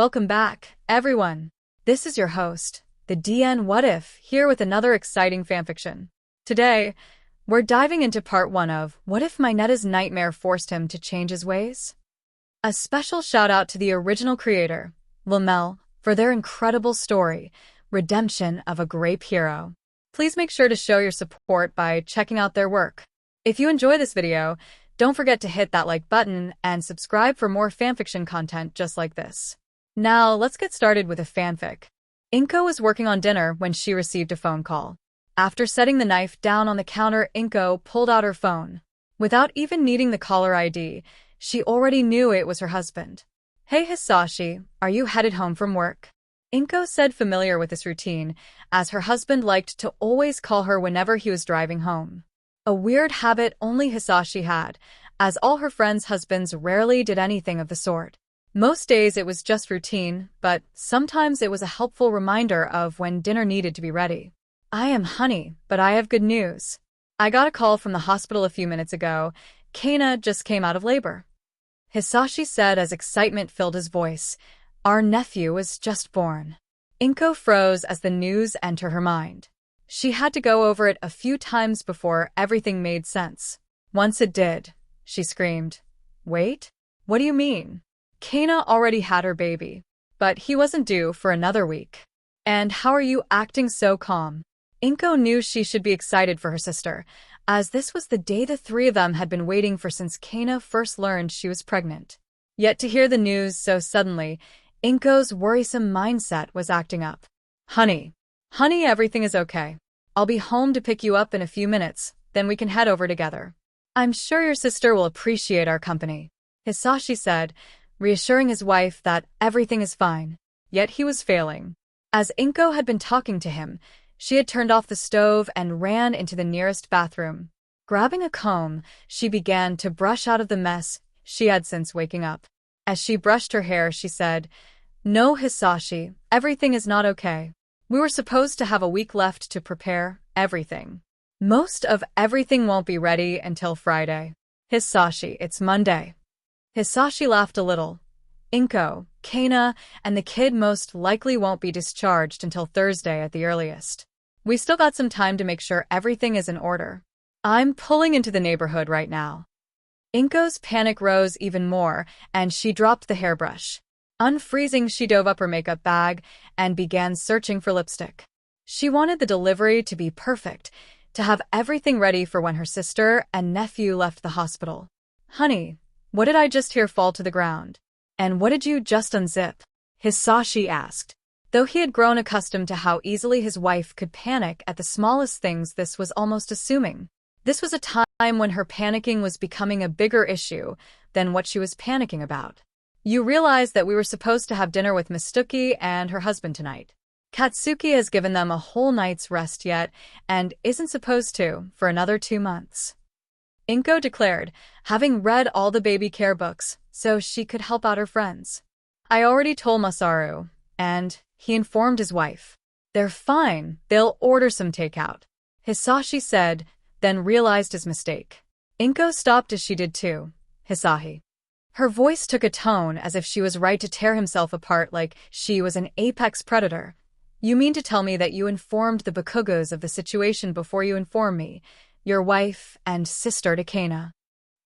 Welcome back, everyone. This is your host, the DN WhatIf, here with another exciting fanfiction. Today, we're diving into part 1 of What If Mineta's Nightmare Forced Him to Change His Ways? A special shout out to the original creator, LeMel, for their incredible story, Redemption of a Grape Hero. Please make sure to show your support by checking out their work. If you enjoy this video, don't forget to hit that like button and subscribe for more fanfiction content just like this. Now, let's get started with a fanfic. Inko was working on dinner when she received a phone call. After setting the knife down on the counter, Inko pulled out her phone. Without even needing the caller ID, she already knew it was her husband. "Hey Hisashi, are you headed home from work?" Inko said, familiar with this routine, as her husband liked to always call her whenever he was driving home. A weird habit only Hisashi had, as all her friends' husbands rarely did anything of the sort. Most days it was just routine, but sometimes it was a helpful reminder of when dinner needed to be ready. "I am honey, but I have good news. I got a call from the hospital a few minutes ago. Kana just came out of labor," Hisashi said as excitement filled his voice. "Our nephew was just born." Inko froze as the news entered her mind. She had to go over it a few times before everything made sense. Once it did, she screamed, "Wait? What do you mean? Kana already had her baby, but he wasn't due for another week. And how are you acting so calm?" Inko knew she should be excited for her sister, as this was the day the three of them had been waiting for since Kana first learned she was pregnant. Yet to hear the news so suddenly, Inko's worrisome mindset was acting up. Honey, everything is okay. I'll be home to pick you up in a few minutes, then we can head over together. I'm sure your sister will appreciate our company," Hisashi said, reassuring his wife that everything is fine. Yet he was failing. As Inko had been talking to him, she had turned off the stove and ran into the nearest bathroom. Grabbing a comb, she began to brush out of the mess she had since waking up. As she brushed her hair, she said, "No, Hisashi, everything is not okay. We were supposed to have a week left to prepare everything. Most of everything won't be ready until Friday. Hisashi, it's Monday." Hisashi laughed a little. "Inko, Kana, and the kid most likely won't be discharged until Thursday at the earliest. We still got some time to make sure everything is in order. I'm pulling into the neighborhood right now." Inko's panic rose even more, and she dropped the hairbrush. Unfreezing, she dove up her makeup bag and began searching for lipstick. She wanted the delivery to be perfect, to have everything ready for when her sister and nephew left the hospital. "Honey, what did I just hear fall to the ground? And what did you just unzip?" Hisashi asked. Though he had grown accustomed to how easily his wife could panic at the smallest things, this was almost assuming. This was a time when her panicking was becoming a bigger issue than what she was panicking about. "You realize that we were supposed to have dinner with Mistuki and her husband tonight. Katsuki has given them a whole night's rest yet and isn't supposed to for another 2 months. Inko declared, having read all the baby care books so she could help out her friends. "I already told Masaru, and he informed his wife. They're fine, they'll order some takeout," Hisashi said, then realized his mistake. Inko stopped as she did too. "Hisashi." Her voice took a tone as if she was right to tear himself apart like she was an apex predator. "You mean to tell me that you informed the Bakugos of the situation before you informed me, your wife and sister to Kana?"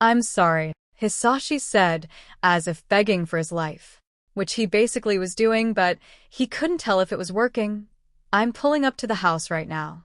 "I'm sorry," Hisashi said, as if begging for his life, which he basically was doing, but he couldn't tell if it was working. "I'm pulling up to the house right now."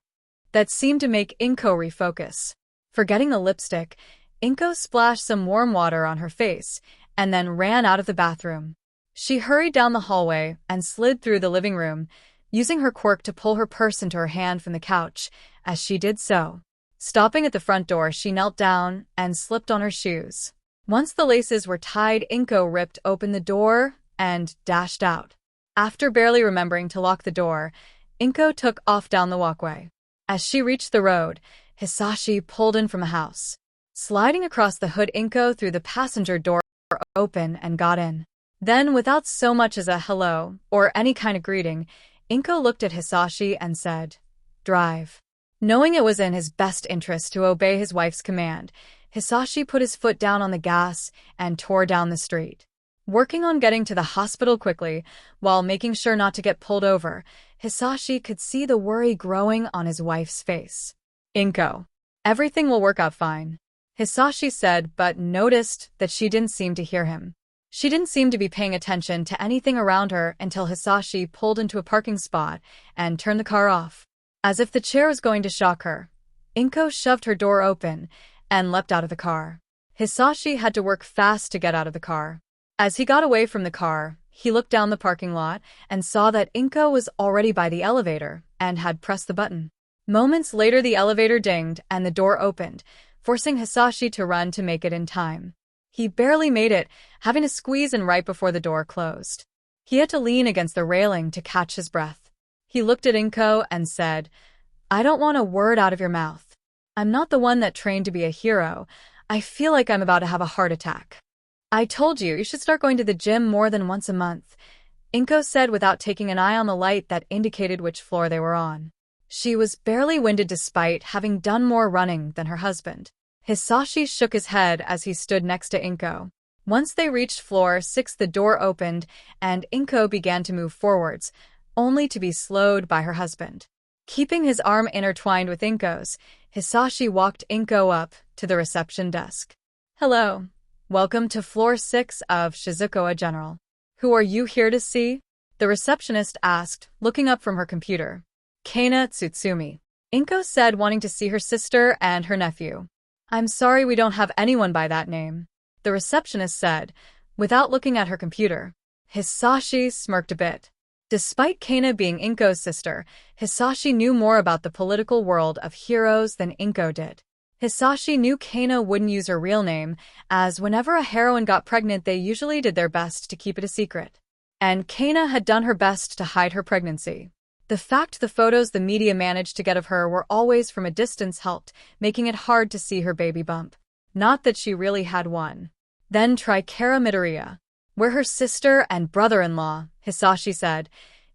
That seemed to make Inko refocus. Forgetting the lipstick, Inko splashed some warm water on her face and then ran out of the bathroom. She hurried down the hallway and slid through the living room, using her quirk to pull her purse into her hand from the couch. As she did so, stopping at the front door, she knelt down and slipped on her shoes. Once the laces were tied, Inko ripped open the door and dashed out. After barely remembering to lock the door, Inko took off down the walkway. As she reached the road, Hisashi pulled in from a house. Sliding across the hood, Inko threw the passenger door open and got in. Then, without so much as a hello or any kind of greeting, Inko looked at Hisashi and said, "Drive." Knowing it was in his best interest to obey his wife's command, Hisashi put his foot down on the gas and tore down the street. Working on getting to the hospital quickly, while making sure not to get pulled over, Hisashi could see the worry growing on his wife's face. "Inko, everything will work out fine," Hisashi said, but noticed that she didn't seem to hear him. She didn't seem to be paying attention to anything around her until Hisashi pulled into a parking spot and turned the car off. As if the chair was going to shock her, Inko shoved her door open and leapt out of the car. Hisashi had to work fast to get out of the car. As he got away from the car, he looked down the parking lot and saw that Inko was already by the elevator and had pressed the button. Moments later, the elevator dinged and the door opened, forcing Hisashi to run to make it in time. He barely made it, having to squeeze in right before the door closed. He had to lean against the railing to catch his breath. He looked at Inko and said, "I don't want a word out of your mouth. I'm not the one that trained to be a hero. I feel like I'm about to have a heart attack." "I told you should start going to the gym more than once a month," Inko said without taking an eye on the light that indicated which floor they were on. She was barely winded despite having done more running than her husband. Hisashi shook his head as he stood next to Inko. Once they reached floor 6, the door opened and Inko began to move forwards, only to be slowed by her husband. Keeping his arm intertwined with Inko's, Hisashi walked Inko up to the reception desk. "Hello. Welcome to floor 6 of Shizuoka General. Who are you here to see?" the receptionist asked, looking up from her computer. "Kana Tsutsumi," Inko said, wanting to see her sister and her nephew. "I'm sorry we don't have anyone by that name," the receptionist said, without looking at her computer. Hisashi smirked a bit. Despite Kana being Inko's sister, Hisashi knew more about the political world of heroes than Inko did. Hisashi knew Kana wouldn't use her real name, as whenever a heroine got pregnant they usually did their best to keep it a secret. And Kana had done her best to hide her pregnancy. The fact the photos the media managed to get of her were always from a distance helped, making it hard to see her baby bump. Not that she really had one. Then try Kara Midoriya. "We're her sister and brother-in-law," Hisashi said,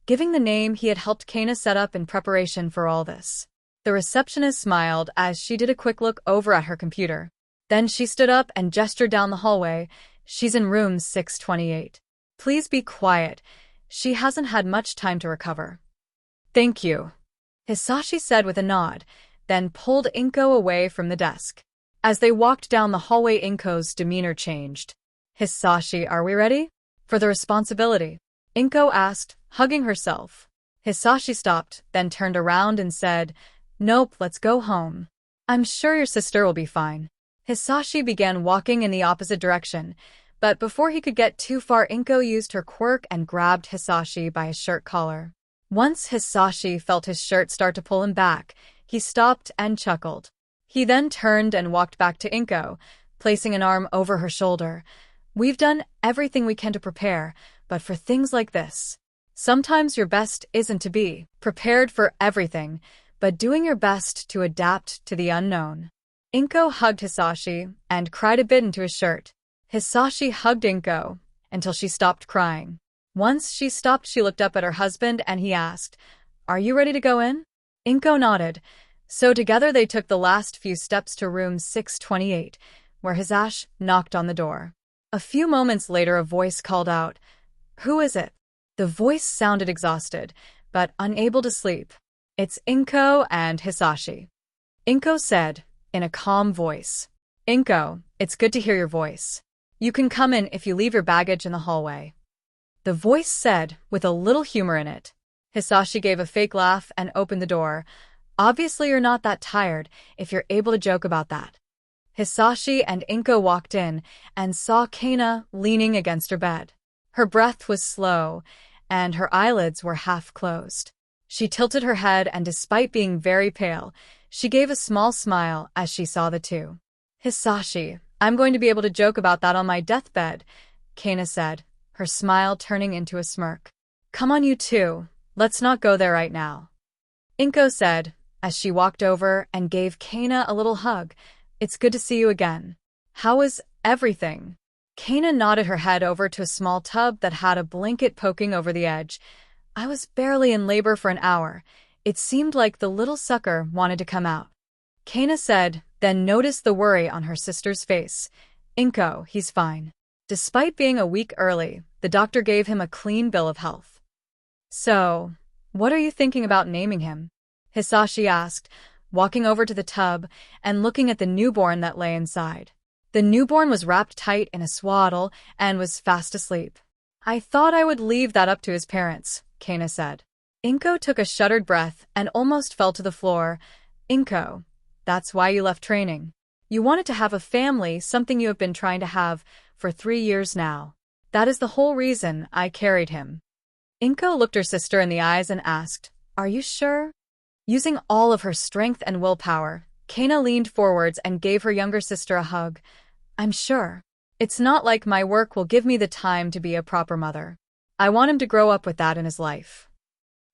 giving the name he had helped Kana set up in preparation for all this. The receptionist smiled as she did a quick look over at her computer. Then she stood up and gestured down the hallway. "She's in room 628. Please be quiet. She hasn't had much time to recover." "Thank you," Hisashi said with a nod, then pulled Inko away from the desk. As they walked down the hallway, Inko's demeanor changed. "Hisashi, are we ready for the responsibility?" Inko asked, hugging herself. Hisashi stopped, then turned around and said, "Nope, let's go home. I'm sure your sister will be fine." Hisashi began walking in the opposite direction, but before he could get too far, Inko used her quirk and grabbed Hisashi by his shirt collar. Once Hisashi felt his shirt start to pull him back, he stopped and chuckled. He then turned and walked back to Inko, placing an arm over her shoulder. "We've done everything we can to prepare, but for things like this, sometimes your best isn't to be prepared for everything, but doing your best to adapt to the unknown." Inko hugged Hisashi and cried a bit into his shirt. Hisashi hugged Inko until she stopped crying. Once she stopped, she looked up at her husband and he asked, "Are you ready to go in?" Inko nodded. So together they took the last few steps to room 628, where Hisashi knocked on the door. A few moments later, a voice called out, "Who is it?" The voice sounded exhausted, but unable to sleep. "It's Inko and Hisashi," Inko said, in a calm voice. "Inko, it's good to hear your voice. You can come in if you leave your baggage in the hallway," the voice said, with a little humor in it. Hisashi gave a fake laugh and opened the door. "Obviously you're not that tired, if you're able to joke about that." Hisashi and Inko walked in and saw Kana leaning against her bed. Her breath was slow, and her eyelids were half closed. She tilted her head and, despite being very pale, she gave a small smile as she saw the two. "Hisashi, I'm going to be able to joke about that on my deathbed," Kana said, her smile turning into a smirk. "Come on, you two. Let's not go there right now," Inko said, as she walked over and gave Kana a little hug. "It's good to see you again. How is everything?" Kana nodded her head over to a small tub that had a blanket poking over the edge. "I was barely in labor for an hour. It seemed like the little sucker wanted to come out," Kana said, then noticed the worry on her sister's face. "Inko, he's fine. Despite being a week early, the doctor gave him a clean bill of health. "So, what are you thinking about naming him?" Hisashi asked, walking over to the tub and looking at the newborn that lay inside. The newborn was wrapped tight in a swaddle and was fast asleep. "I thought I would leave that up to his parents," Kana said. Inko took a shuddered breath and almost fell to the floor. "Inko, that's why you left training. You wanted to have a family, something you have been trying to have for 3 years now. That is the whole reason I carried him." Inko looked her sister in the eyes and asked, "Are you sure?" Using all of her strength and willpower, Kana leaned forwards and gave her younger sister a hug. "I'm sure. It's not like my work will give me the time to be a proper mother. I want him to grow up with that in his life."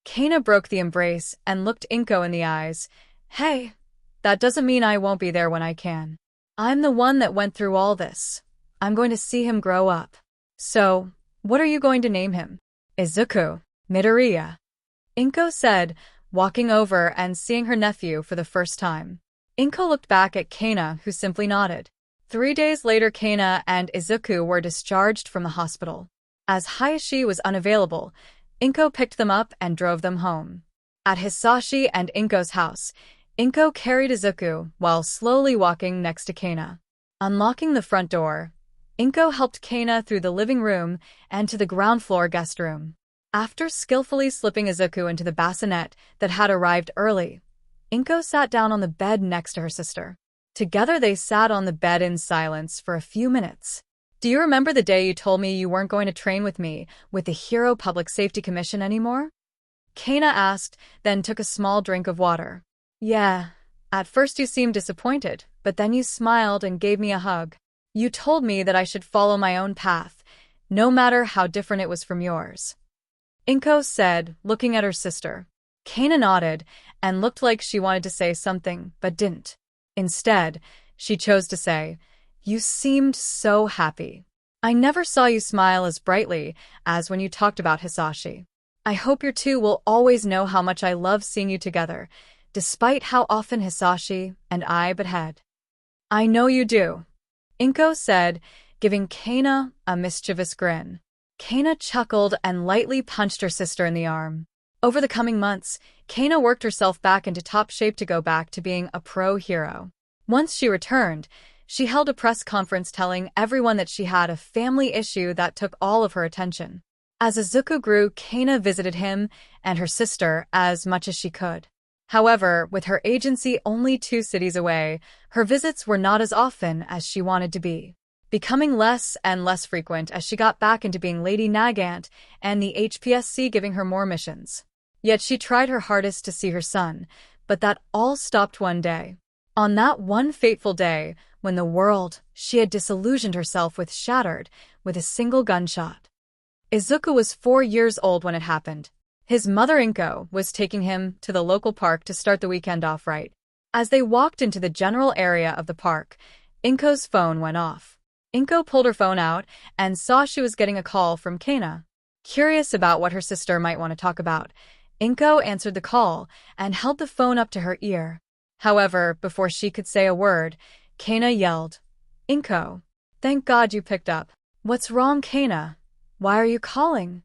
Kana broke the embrace and looked Inko in the eyes. "Hey, that doesn't mean I won't be there when I can. I'm the one that went through all this. I'm going to see him grow up. So, what are you going to name him?" "Izuku, Midoriya," Inko said, walking over and seeing her nephew for the first time. Inko looked back at Kana, who simply nodded. 3 days later, Kana and Izuku were discharged from the hospital. As Hayashi was unavailable, Inko picked them up and drove them home. At Hisashi and Inko's house, Inko carried Izuku while slowly walking next to Kana. Unlocking the front door, Inko helped Kana through the living room and to the ground floor guest room. After skillfully slipping Izuku into the bassinet that had arrived early, Inko sat down on the bed next to her sister. Together they sat on the bed in silence for a few minutes. "Do you remember the day you told me you weren't going to train with me with the Hero Public Safety Commission anymore?" Kana asked, then took a small drink of water. "Yeah. At first you seemed disappointed, but then you smiled and gave me a hug. You told me that I should follow my own path, no matter how different it was from yours," Inko said, looking at her sister. Kana nodded and looked like she wanted to say something, but didn't. Instead, she chose to say, "You seemed so happy. I never saw you smile as brightly as when you talked about Hisashi. I hope you two will always know how much I love seeing you together, despite how often Hisashi and I butt heads." "I know you do," Inko said, giving Kana a mischievous grin. Kana chuckled and lightly punched her sister in the arm. Over the coming months, Kana worked herself back into top shape to go back to being a pro hero. Once she returned, she held a press conference telling everyone that she had a family issue that took all of her attention. As Izuku grew, Kana visited him and her sister as much as she could. However, with her agency only 2 cities away, her visits were not as often as she wanted to be, becoming less and less frequent as she got back into being Lady Nagant and the HPSC giving her more missions. Yet she tried her hardest to see her son, but that all stopped one day. On that one fateful day, when the world she had disillusioned herself with shattered with a single gunshot. Izuku was 4 years old when it happened. His mother Inko was taking him to the local park to start the weekend off right. As they walked into the general area of the park, Inko's phone went off. Inko pulled her phone out and saw she was getting a call from Kana. Curious about what her sister might want to talk about, Inko answered the call and held the phone up to her ear. However, before she could say a word, Kana yelled, "Inko, thank God you picked up." "What's wrong, Kana? Why are you calling?"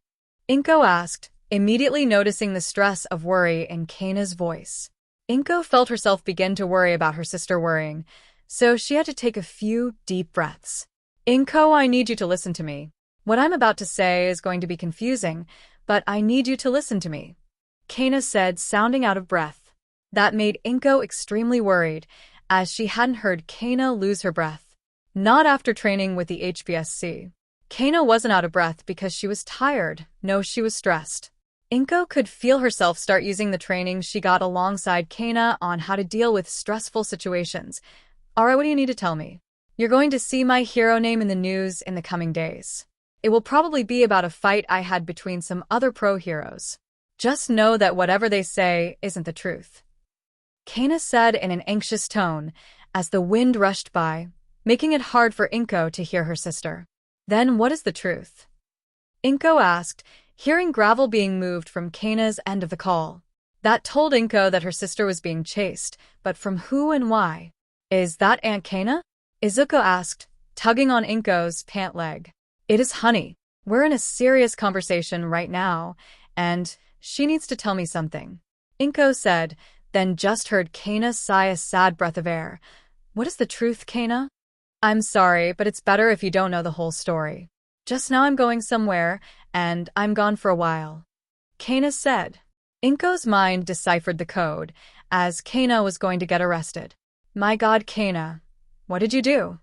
Inko asked, immediately noticing the stress of worry in Kana's voice. Inko felt herself begin to worry about her sister worrying, so she had to take a few deep breaths. "Inko, I need you to listen to me. What I'm about to say is going to be confusing, but I need you to listen to me," Kana said, sounding out of breath. That made Inko extremely worried, as she hadn't heard Kana lose her breath. Not after training with the HPSC. Kana wasn't out of breath because she was tired. No, she was stressed. Inko could feel herself start using the training she got alongside Kana on how to deal with stressful situations. "Alright, what do you need to tell me? You're going to see my hero name in the news in the coming days. It will probably be about a fight I had between some other pro heroes. Just know that whatever they say isn't the truth," Kana said in an anxious tone as the wind rushed by, making it hard for Inko to hear her sister. "Then what is the truth?" Inko asked, hearing gravel being moved from Kana's end of the call. That told Inko that her sister was being chased, but from who and why? "Is that Aunt Kana?" Izuku asked, tugging on Inko's pant leg. "It is honey. We're in a serious conversation right now, and she needs to tell me something," Inko said, then just heard Kana sigh a sad breath of air. "What is the truth, Kana?" "I'm sorry, but it's better if you don't know the whole story. Just now I'm going somewhere, and I'm gone for a while," Kana said. Inko's mind deciphered the code, as Kana was going to get arrested. "My God, Kana, what did you do?"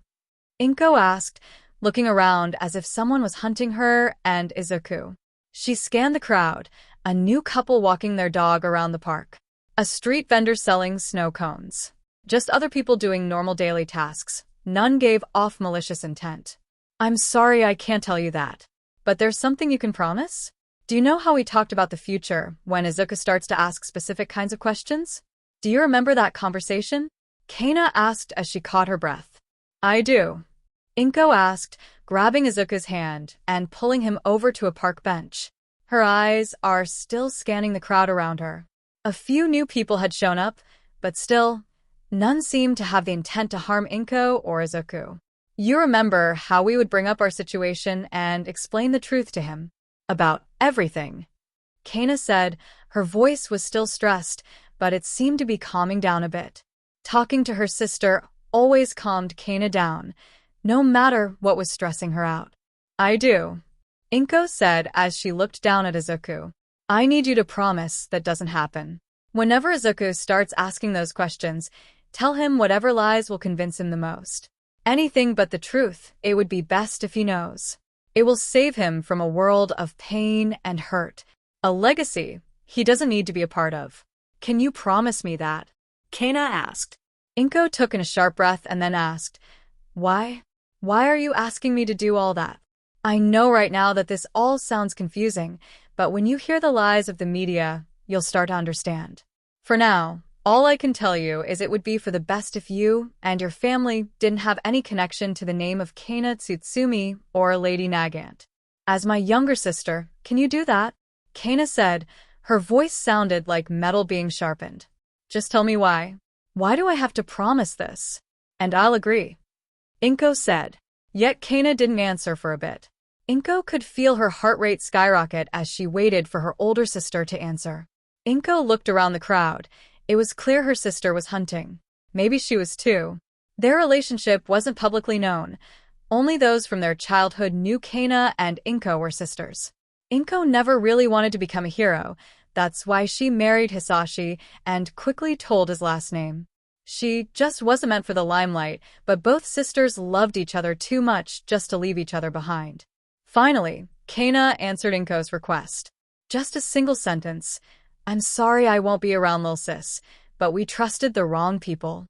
Inko asked, looking around as if someone was hunting her and Izuku. She scanned the crowd, a new couple walking their dog around the park, a street vendor selling snow cones. Just other people doing normal daily tasks. None gave off malicious intent. "I'm sorry I can't tell you that. But there's something you can promise? Do you know how we talked about the future when Izuku starts to ask specific kinds of questions? Do you remember that conversation?" Kana asked as she caught her breath. "I do," Inko asked, grabbing Izuku's hand and pulling him over to a park bench. Her eyes are still scanning the crowd around her. A few new people had shown up, but still, none seemed to have the intent to harm Inko or Izuku. "You remember how we would bring up our situation and explain the truth to him? About everything," Kana said. Her voice was still stressed, but it seemed to be calming down a bit. Talking to her sister always calmed Kana down, no matter what was stressing her out. "I do," Inko said as she looked down at Izuku. "I need you to promise that doesn't happen. Whenever Izuku starts asking those questions, tell him whatever lies will convince him the most. Anything but the truth. It would be best if he knows. It will save him from a world of pain and hurt, a legacy he doesn't need to be a part of. Can you promise me that?" Kana asked. Inko took in a sharp breath and then asked, "Why? Why are you asking me to do all that? I know right now that this all sounds confusing, but when you hear the lies of the media, you'll start to understand. For now, all I can tell you is it would be for the best if you and your family didn't have any connection to the name of Kana Tsutsumi or Lady Nagant. As my younger sister, can you do that?" Kana said. Her voice sounded like metal being sharpened. "Just tell me why. Why do I have to promise this? And I'll agree," Inko said. Yet Kana didn't answer for a bit. Inko could feel her heart rate skyrocket as she waited for her older sister to answer. Inko looked around the crowd. It was clear her sister was hunting. Maybe she was too. Their relationship wasn't publicly known. Only those from their childhood knew Kana and Inko were sisters. Inko never really wanted to become a hero. That's why she married Hisashi and quickly told his last name. She just wasn't meant for the limelight, but both sisters loved each other too much just to leave each other behind. Finally, Kana answered Inko's request. Just a single sentence. "I'm sorry I won't be around, lil sis, but we trusted the wrong people."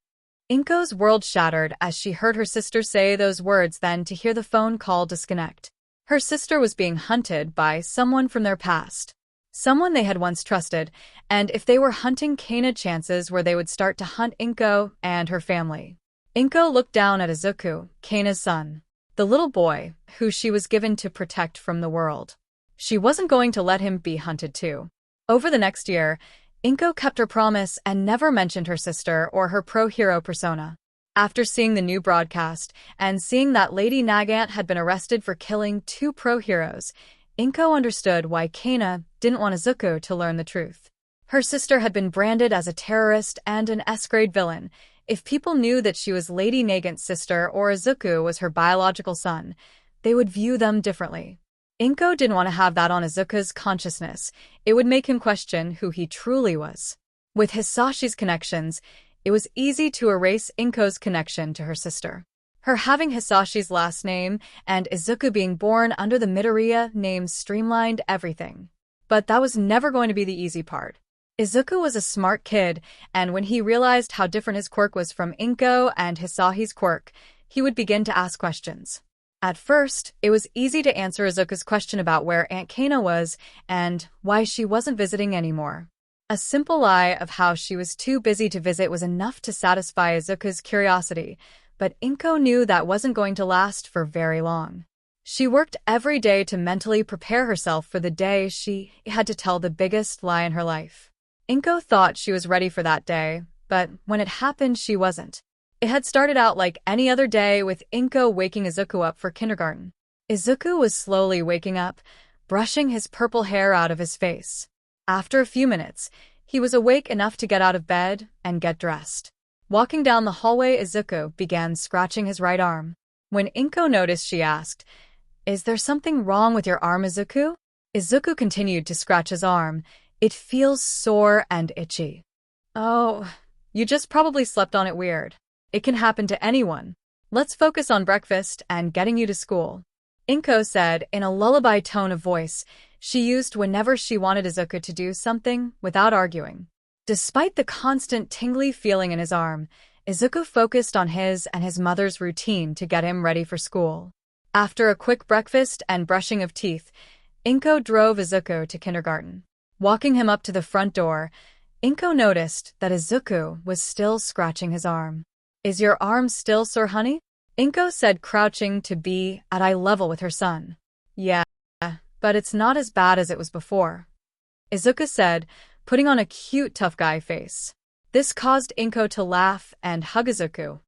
Inko's world shattered as she heard her sister say those words, then to hear the phone call disconnect. Her sister was being hunted by someone from their past. Someone they had once trusted, and if they were hunting Kana, chances were they would start to hunt Inko and her family. Inko looked down at Izuku, Kana's son, the little boy who she was given to protect from the world. She wasn't going to let him be hunted too. Over the next year, Inko kept her promise and never mentioned her sister or her pro-hero persona. After seeing the new broadcast and seeing that Lady Nagant had been arrested for killing 2 pro-heroes, Inko understood why Kana didn't want Izuku to learn the truth. Her sister had been branded as a terrorist and an S-grade villain. If people knew that she was Lady Nagant's sister or Izuku was her biological son, they would view them differently. Inko didn't want to have that on Izuku's consciousness. It would make him question who he truly was. With Hisashi's connections, it was easy to erase Inko's connection to her sister. Her having Hisashi's last name and Izuku being born under the Midoriya name streamlined everything. But that was never going to be the easy part. Izuku was a smart kid, and when he realized how different his quirk was from Inko and Hisahi's quirk, he would begin to ask questions. At first, it was easy to answer Izuku's question about where Aunt Kana was and why she wasn't visiting anymore. A simple lie of how she was too busy to visit was enough to satisfy Izuku's curiosity, but Inko knew that wasn't going to last for very long. She worked every day to mentally prepare herself for the day she had to tell the biggest lie in her life. Inko thought she was ready for that day, but when it happened, she wasn't. It had started out like any other day with Inko waking Izuku up for kindergarten. Izuku was slowly waking up, brushing his purple hair out of his face. After a few minutes, he was awake enough to get out of bed and get dressed. Walking down the hallway, Izuku began scratching his right arm. When Inko noticed, she asked, "Is there something wrong with your arm, Izuku?" Izuku continued to scratch his arm. "It feels sore and itchy." "Oh, you just probably slept on it weird. It can happen to anyone. Let's focus on breakfast and getting you to school," Inko said in a lullaby tone of voice she used whenever she wanted Izuku to do something without arguing. Despite the constant tingly feeling in his arm, Izuku focused on his and his mother's routine to get him ready for school. After a quick breakfast and brushing of teeth, Inko drove Izuku to kindergarten. Walking him up to the front door, Inko noticed that Izuku was still scratching his arm. "Is your arm still sore, honey?" Inko said, crouching to be at eye level with her son. "Yeah, but it's not as bad as it was before," Izuku said, putting on a cute tough guy face. This caused Inko to laugh and hug Izuku.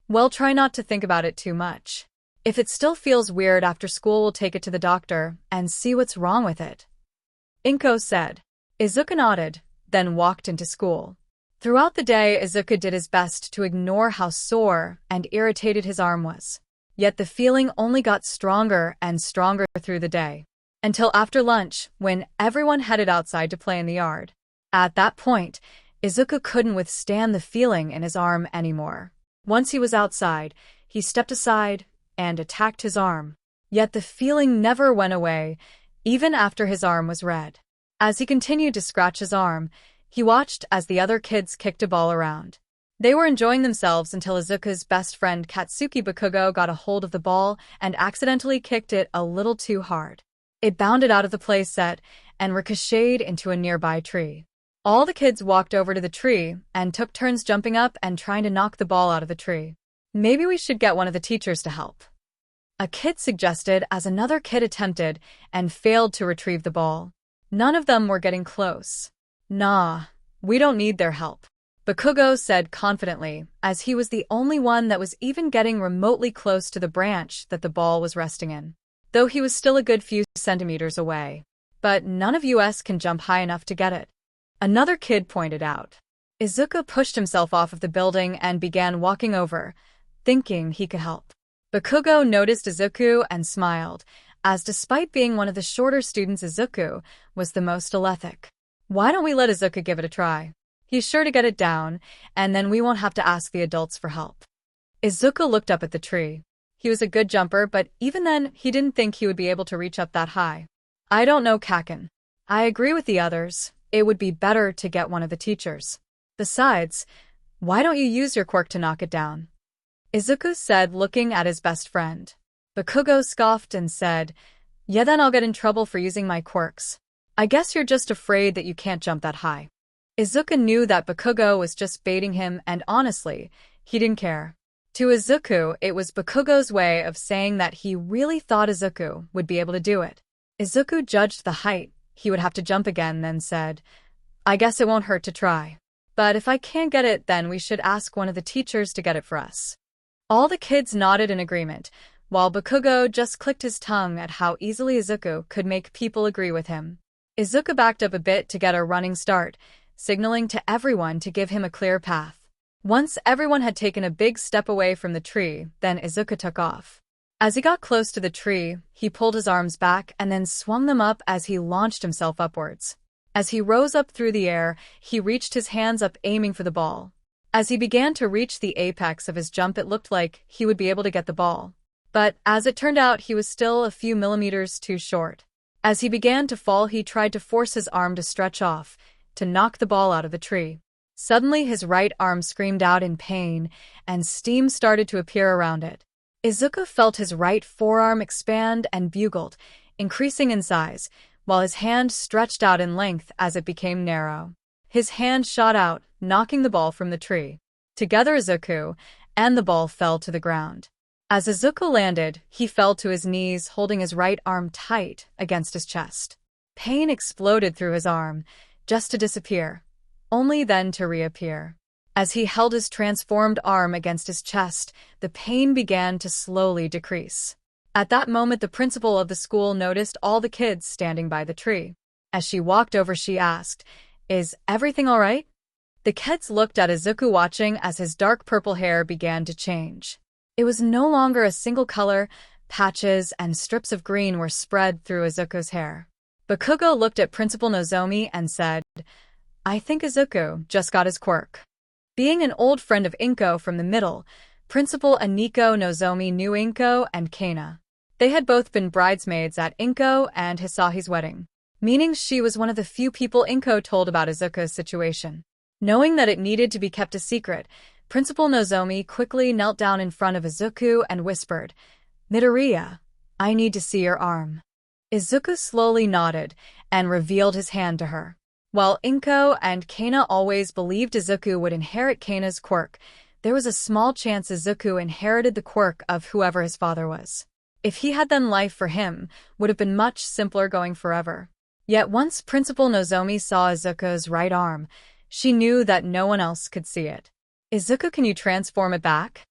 "Well, try not to think about it too much. If it still feels weird after school, we'll take it to the doctor and see what's wrong with it," Inko said. Izuku nodded, then walked into school. Throughout the day, Izuku did his best to ignore how sore and irritated his arm was. Yet the feeling only got stronger and stronger through the day, until after lunch, when everyone headed outside to play in the yard. At that point, Izuku couldn't withstand the feeling in his arm anymore. Once he was outside, he stepped aside and attacked his arm. Yet the feeling never went away, even after his arm was red. As he continued to scratch his arm, he watched as the other kids kicked a ball around. They were enjoying themselves until Izuku's best friend Katsuki Bakugo got a hold of the ball and accidentally kicked it a little too hard. It bounded out of the play set and ricocheted into a nearby tree. All the kids walked over to the tree and took turns jumping up and trying to knock the ball out of the tree. "Maybe we should get one of the teachers to help," a kid suggested as another kid attempted and failed to retrieve the ball. None of them were getting close. "Nah, we don't need their help," Bakugo said confidently, as he was the only one that was even getting remotely close to the branch that the ball was resting in, though he was still a good few centimeters away. "But none of us can jump high enough to get it," another kid pointed out. Izuku pushed himself off of the building and began walking over, thinking he could help. Bakugo noticed Izuku and smiled, as despite being one of the shorter students, Izuku was the most athletic. "Why don't we let Izuku give it a try? He's sure to get it down, and then we won't have to ask the adults for help." Izuku looked up at the tree. He was a good jumper, but even then, he didn't think he would be able to reach up that high. "I don't know, Kaken. I agree with the others. It would be better to get one of the teachers. Besides, why don't you use your quirk to knock it down?" Izuku said, looking at his best friend. Bakugo scoffed and said, "Yeah, then I'll get in trouble for using my quirks. I guess you're just afraid that you can't jump that high." Izuku knew that Bakugo was just baiting him, and honestly, he didn't care. To Izuku, it was Bakugo's way of saying that he really thought Izuku would be able to do it. Izuku judged the height he would have to jump again, then said, "I guess it won't hurt to try. But if I can't get it, then we should ask one of the teachers to get it for us." All the kids nodded in agreement, while Bakugo just clicked his tongue at how easily Izuku could make people agree with him. Izuku backed up a bit to get a running start, signaling to everyone to give him a clear path. Once everyone had taken a big step away from the tree, then Izuku took off. As he got close to the tree, he pulled his arms back and then swung them up as he launched himself upwards. As he rose up through the air, he reached his hands up, aiming for the ball. As he began to reach the apex of his jump, it looked like he would be able to get the ball. But as it turned out, he was still a few millimeters too short. As he began to fall, he tried to force his arm to stretch off, to knock the ball out of the tree. Suddenly, his right arm screamed out in pain, and steam started to appear around it. Izuku felt his right forearm expand and bugled, increasing in size, while his hand stretched out in length as it became narrow. His hand shot out, knocking the ball from the tree. Together, Izuku and the ball fell to the ground. As Izuku landed, he fell to his knees, holding his right arm tight against his chest. Pain exploded through his arm, just to disappear, only then to reappear. As he held his transformed arm against his chest, the pain began to slowly decrease. At that moment, the principal of the school noticed all the kids standing by the tree. As she walked over, she asked, "Is everything all right?" The kids looked at Izuku, watching as his dark purple hair began to change. It was no longer a single color. Patches and strips of green were spread through Izuku's hair. Bakugo looked at Principal Nozomi and said, "I think Izuku just got his quirk." Being an old friend of Inko from the middle, Principal Aniko Nozomi knew Inko and Kana. They had both been bridesmaids at Inko and Hisahi's wedding, meaning she was one of the few people Inko told about Izuku's situation. Knowing that it needed to be kept a secret, Principal Nozomi quickly knelt down in front of Izuku and whispered, "Midoriya, I need to see your arm." Izuku slowly nodded and revealed his hand to her. While Inko and Kana always believed Izuku would inherit Kana's quirk, there was a small chance Izuku inherited the quirk of whoever his father was. If he had, then life for him would have been much simpler, going forever. Yet once Principal Nozomi saw Izuku's right arm, she knew that no one else could see it. "Izuku, can you transform it back?"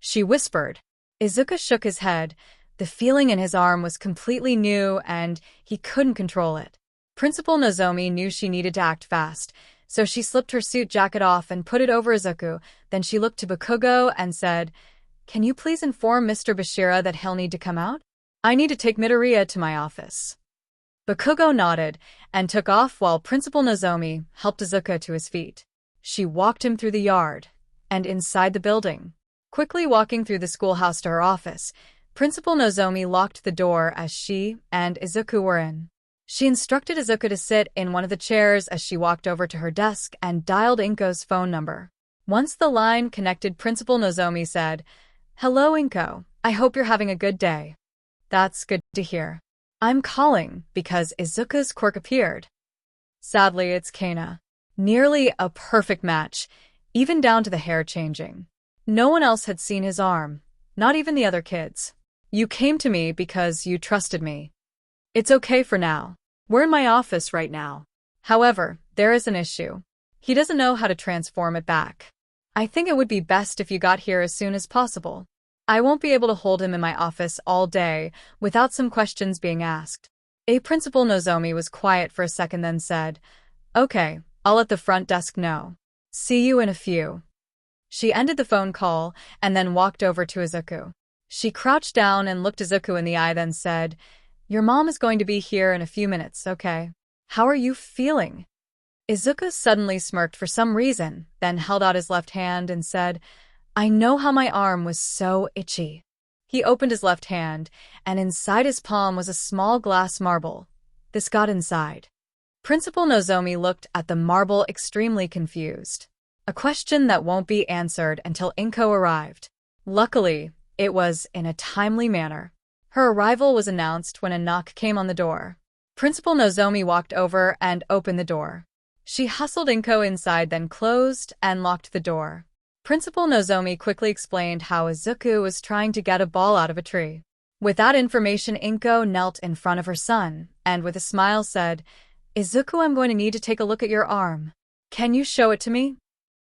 she whispered. Izuku shook his head. The feeling in his arm was completely new and he couldn't control it. Principal Nozomi knew she needed to act fast, so she slipped her suit jacket off and put it over Izuku. Then she looked to Bakugo and said, "Can you please inform Mr. Bashira that he'll need to come out? I need to take Midoriya to my office." Bakugo nodded and took off while Principal Nozomi helped Izuku to his feet. She walked him through the yard and inside the building. Quickly walking through the schoolhouse to her office, Principal Nozomi locked the door as she and Izuku were in. She instructed Izuku to sit in one of the chairs as she walked over to her desk and dialed Inko's phone number. Once the line connected, Principal Nozomi said, "Hello, Inko. I hope you're having a good day." "That's good to hear. I'm calling because Izuku's quirk appeared." "Sadly, it's Kana." Nearly a perfect match, even down to the hair changing. No one else had seen his arm, not even the other kids. "You came to me because you trusted me. It's okay for now. We're in my office right now. However, there is an issue. He doesn't know how to transform it back. I think it would be best if you got here as soon as possible. I won't be able to hold him in my office all day without some questions being asked." Principal Nozomi was quiet for a second, then said, "Okay, I'll let the front desk know. See you in a few." She ended the phone call and then walked over to Izuku. She crouched down and looked Izuku in the eye, then said, "Your mom is going to be here in a few minutes, okay? How are you feeling?" Izuku suddenly smirked for some reason, then held out his left hand and said, "I know how my arm was so itchy." He opened his left hand, and inside his palm was a small glass marble. This got inside. Principal Nozomi looked at the marble, extremely confused. A question that won't be answered until Inko arrived. Luckily, it was in a timely manner. Her arrival was announced when a knock came on the door. Principal Nozomi walked over and opened the door. She hustled Inko inside, then closed and locked the door. Principal Nozomi quickly explained how Izuku was trying to get a ball out of a tree. With that information, Inko knelt in front of her son and with a smile said, "Izuku, I'm going to need to take a look at your arm. Can you show it to me?"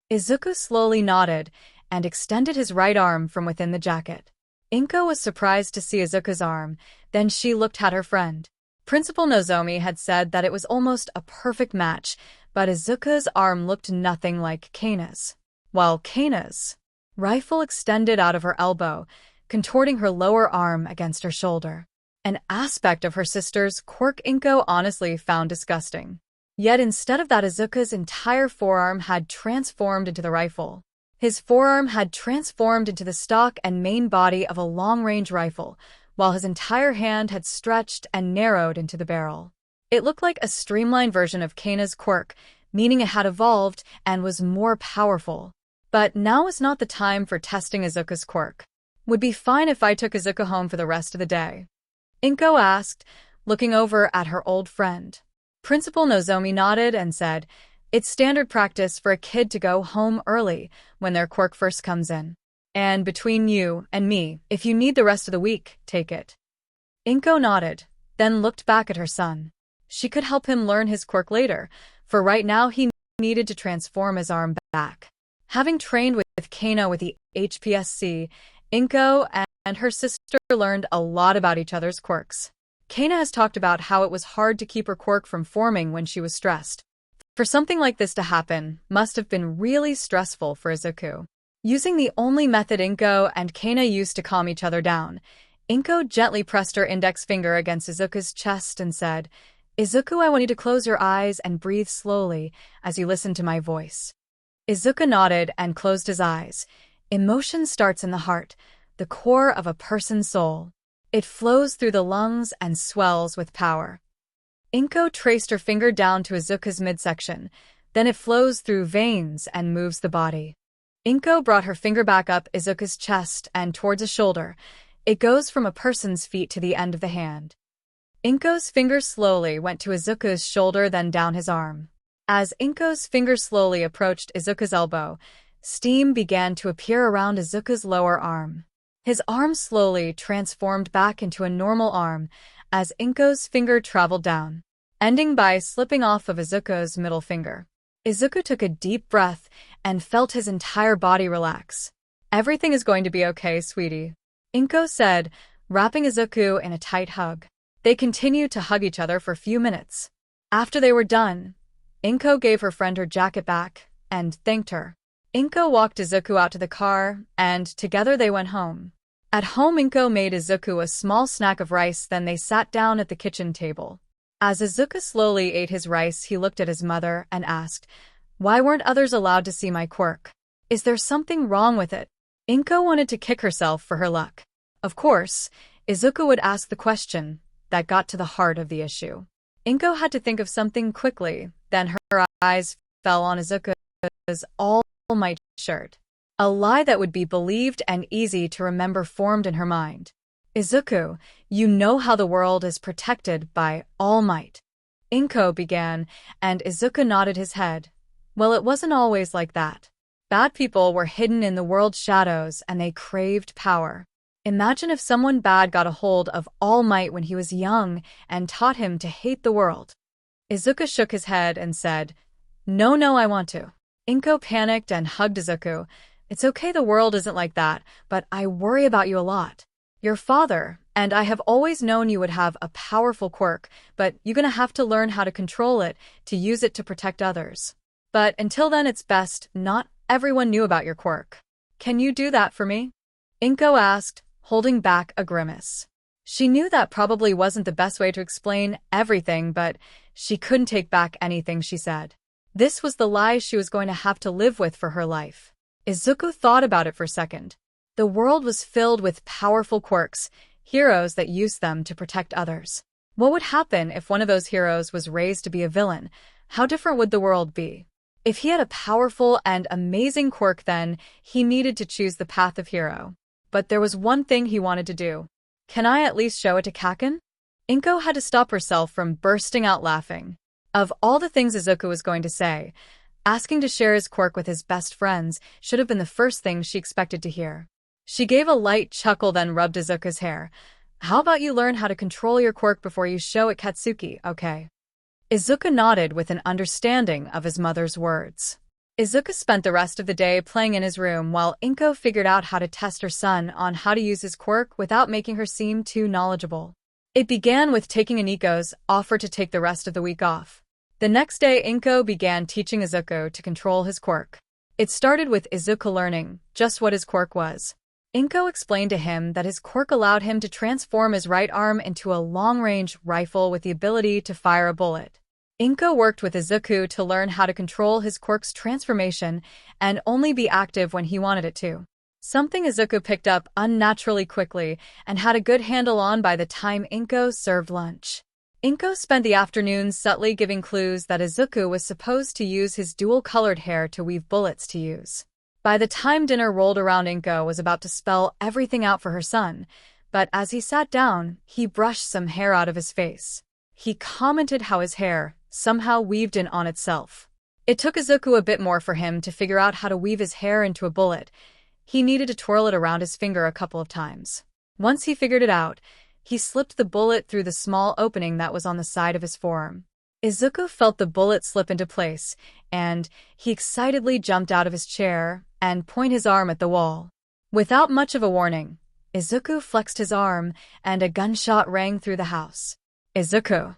Izuku slowly nodded and extended his right arm from within the jacket. Inko was surprised to see Izuku's arm, then she looked at her friend. Principal Nozomi had said that it was almost a perfect match, but Izuku's arm looked nothing like Kana's, while Kana's rifle extended out of her elbow, contorting her lower arm against her shoulder. An aspect of her sister's quirk Inko honestly found disgusting. Yet instead of that, Izuku's entire forearm had transformed into the rifle. His forearm had transformed into the stock and main body of a long-range rifle, while his entire hand had stretched and narrowed into the barrel. It looked like a streamlined version of Kana's quirk, meaning it had evolved and was more powerful. But now was not the time for testing Izuku's quirk. "Would be fine if I took Izuku home for the rest of the day?" Inko asked, looking over at her old friend. Principal Nozomi nodded and said, "It's standard practice for a kid to go home early when their quirk first comes in. And between you and me, if you need the rest of the week, take it." Inko nodded, then looked back at her son. She could help him learn his quirk later, for right now he needed to transform his arm back. Having trained with Kana with the HPSC, Inko and her sister learned a lot about each other's quirks. Kana has talked about how it was hard to keep her quirk from forming when she was stressed. For something like this to happen must have been really stressful for Izuku. Using the only method Inko and Kana used to calm each other down, Inko gently pressed her index finger against Izuku's chest and said, "Izuku, I want you to close your eyes and breathe slowly as you listen to my voice." Izuku nodded and closed his eyes. Emotion starts in the heart, the core of a person's soul. It flows through the lungs and swells with power. Inko traced her finger down to Izuku's midsection, then it flows through veins and moves the body. Inko brought her finger back up Izuku's chest and towards a shoulder. It goes from a person's feet to the end of the hand. Inko's finger slowly went to Izuku's shoulder, then down his arm. As Inko's finger slowly approached Izuku's elbow, steam began to appear around Izuku's lower arm. His arm slowly transformed back into a normal arm as Inko's finger traveled down, ending by slipping off of Izuku's middle finger. Izuku took a deep breath and felt his entire body relax. "Everything is going to be okay, sweetie," Inko said, wrapping Izuku in a tight hug. They continued to hug each other for a few minutes. After they were done, Inko gave her friend her jacket back and thanked her. Inko walked Izuku out to the car, and together they went home. At home, Inko made Izuku a small snack of rice, then they sat down at the kitchen table. As Izuku slowly ate his rice, he looked at his mother and asked, "Why weren't others allowed to see my quirk? Is there something wrong with it?" Inko wanted to kick herself for her luck. Of course, Izuku would ask the question that got to the heart of the issue. Inko had to think of something quickly, then her eyes fell on Izuku's All Might shirt. A lie that would be believed and easy to remember formed in her mind. "Izuku, you know how the world is protected by All Might," Inko began, and Izuku nodded his head. Well, it wasn't always like that. Bad people were hidden in the world's shadows and they craved power. Imagine if someone bad got a hold of All Might when he was young and taught him to hate the world. Izuku shook his head and said, No, I want to." Inko panicked and hugged Izuku. "It's okay, the world isn't like that, but I worry about you a lot. Your father and I have always known you would have a powerful quirk, but you're gonna have to learn how to control it, to use it to protect others. But until then, it's best not everyone knew about your quirk. Can you do that for me?" Inko asked, holding back a grimace. She knew that probably wasn't the best way to explain everything, but she couldn't take back anything she said. This was the lie she was going to have to live with for her life. Izuku thought about it for a second. The world was filled with powerful quirks, heroes that used them to protect others. What would happen if one of those heroes was raised to be a villain? How different would the world be? If he had a powerful and amazing quirk, then he needed to choose the path of hero. But there was one thing he wanted to do. "Can I at least show it to Kaken?" Inko had to stop herself from bursting out laughing. Of all the things Izuku was going to say, asking to share his quirk with his best friends should have been the first thing she expected to hear. She gave a light chuckle, then rubbed Izuku's hair. "How about you learn how to control your quirk before you show it Katsuki, okay?" Izuku nodded with an understanding of his mother's words. Izuku spent the rest of the day playing in his room while Inko figured out how to test her son on how to use his quirk without making her seem too knowledgeable. It began with taking Inko's offer to take the rest of the week off. The next day, Inko began teaching Izuku to control his quirk. It started with Izuku learning just what his quirk was. Inko explained to him that his quirk allowed him to transform his right arm into a long-range rifle with the ability to fire a bullet. Inko worked with Izuku to learn how to control his quirk's transformation and only be active when he wanted it to. Something Izuku picked up unnaturally quickly and had a good handle on by the time Inko served lunch. Inko spent the afternoon subtly giving clues that Izuku was supposed to use his dual-colored hair to weave bullets to use. By the time dinner rolled around, Inko was about to spell everything out for her son, but as he sat down, he brushed some hair out of his face. He commented how his hair somehow weaved in on itself. It took Izuku a bit more for him to figure out how to weave his hair into a bullet. He needed to twirl it around his finger a couple of times. Once he figured it out, he slipped the bullet through the small opening that was on the side of his forearm. Izuku felt the bullet slip into place, and he excitedly jumped out of his chair and pointed his arm at the wall. Without much of a warning, Izuku flexed his arm, and a gunshot rang through the house. Izuku!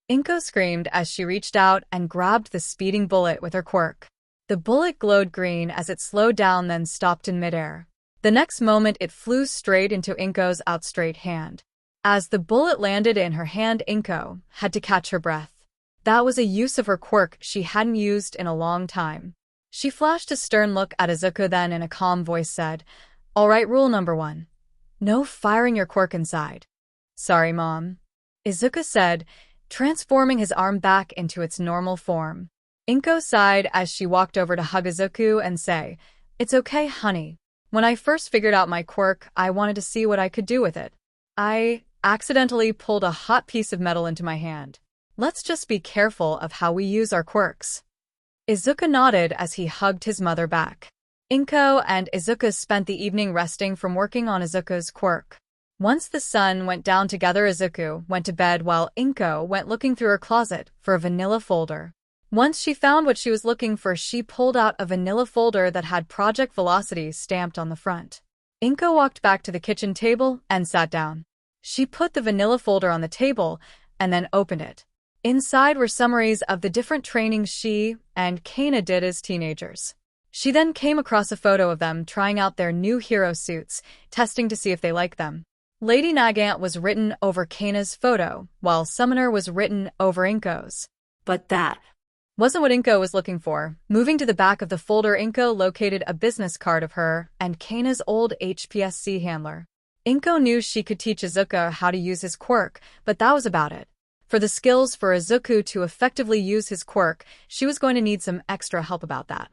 Inko screamed as she reached out and grabbed the speeding bullet with her quirk. The bullet glowed green as it slowed down, then stopped in midair. The next moment it flew straight into Inko's outstretched hand. As the bullet landed in her hand, Inko had to catch her breath. That was a use of her quirk she hadn't used in a long time. She flashed a stern look at Izuku, then in a calm voice said, "All right, rule number 1. No firing your quirk inside." "Sorry, Mom," Izuku said, transforming his arm back into its normal form. Inko sighed as she walked over to hug Izuku and say, "It's okay, honey. When I first figured out my quirk, I wanted to see what I could do with it. I accidentally pulled a hot piece of metal into my hand. Let's just be careful of how we use our quirks." Izuku nodded as he hugged his mother back. Inko and Izuku spent the evening resting from working on Izuku's quirk. Once the sun went down together, Izuku went to bed while Inko went looking through her closet for a vanilla folder. Once she found what she was looking for, she pulled out a vanilla folder that had Project Velocity stamped on the front. Inko walked back to the kitchen table and sat down. She put the vanilla folder on the table and then opened it. Inside were summaries of the different trainings she and Kana did as teenagers. She then came across a photo of them trying out their new hero suits, testing to see if they like them. Lady Nagant was written over Kana's photo, while Summoner was written over Inko's. But that wasn't what Inko was looking for. Moving to the back of the folder, Inko located a business card of her and Kana's old HPSC handler. Inko knew she could teach Izuku how to use his quirk, but that was about it. For the skills for Izuku to effectively use his quirk, she was going to need some extra help about that.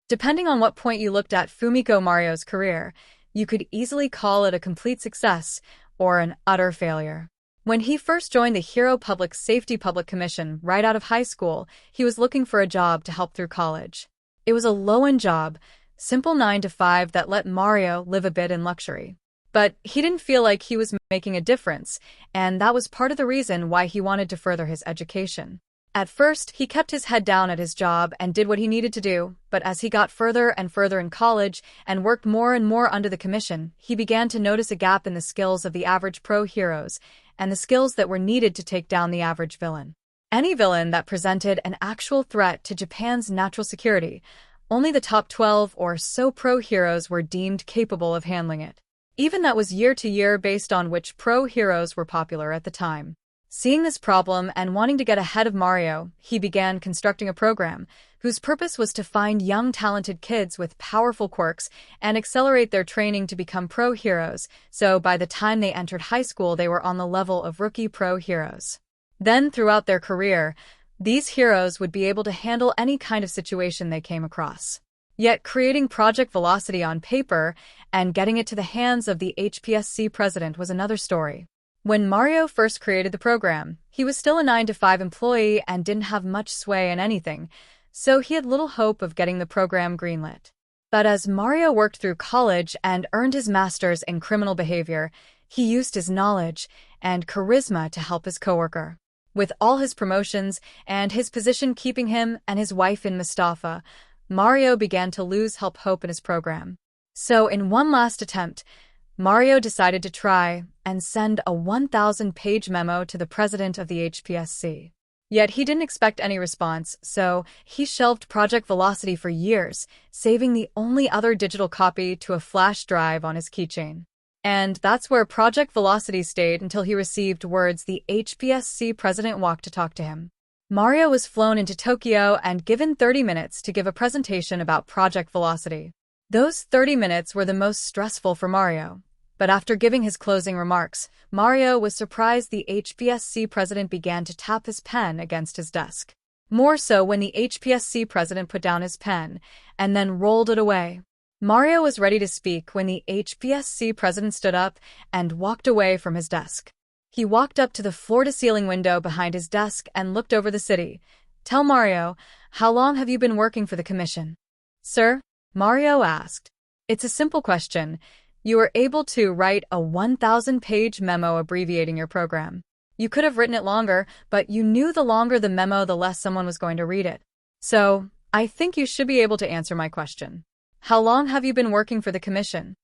Depending on what point you looked at Fumiko Mario's career, you could easily call it a complete success or an utter failure. When he first joined the Hero Public Safety Public Commission right out of high school, he was looking for a job to help through college. It was a low-end job, simple 9 to 5 that let Mario live a bit in luxury. But he didn't feel like he was making a difference, and that was part of the reason why he wanted to further his education. At first, he kept his head down at his job and did what he needed to do, but as he got further and further in college and worked more and more under the commission, he began to notice a gap in the skills of the average pro heroes and the skills that were needed to take down the average villain. Any villain that presented an actual threat to Japan's natural security, only the top 12 or so pro heroes were deemed capable of handling it. Even that was year to year based on which pro heroes were popular at the time. Seeing this problem and wanting to get ahead of Mario, he began constructing a program whose purpose was to find young talented kids with powerful quirks and accelerate their training to become pro heroes, so by the time they entered high school they were on the level of rookie pro heroes. Then, throughout their career, these heroes would be able to handle any kind of situation they came across. Yet creating Project Velocity on paper and getting it to the hands of the HPSC president was another story. When Mario first created the program, he was still a 9 to 5 employee and didn't have much sway in anything, so he had little hope of getting the program greenlit. But as Mario worked through college and earned his master's in criminal behavior, he used his knowledge and charisma to help his coworker. With all his promotions and his position keeping him and his wife in Mustafa, Mario began to lose hope in his program. So in one last attempt, Mario decided to try and send a 1,000-page memo to the president of the HPSC. Yet he didn't expect any response, so he shelved Project Velocity for years, saving the only other digital copy to a flash drive on his keychain. And that's where Project Velocity stayed until he received words the HPSC president walked to talk to him. Mario was flown into Tokyo and given 30 minutes to give a presentation about Project Velocity. Those 30 minutes were the most stressful for Mario. But after giving his closing remarks, Mario was surprised the HPSC president began to tap his pen against his desk. More so when the HPSC president put down his pen and then rolled it away. Mario was ready to speak when the HPSC president stood up and walked away from his desk. He walked up to the floor-to-ceiling window behind his desk and looked over the city. "Tell Mario, how long have you been working for the commission?" "Sir?" Mario asked. "It's a simple question. You were able to write a 1,000-page memo abbreviating your program. You could have written it longer, but you knew the longer the memo, the less someone was going to read it. So, I think you should be able to answer my question. How long have you been working for the commission?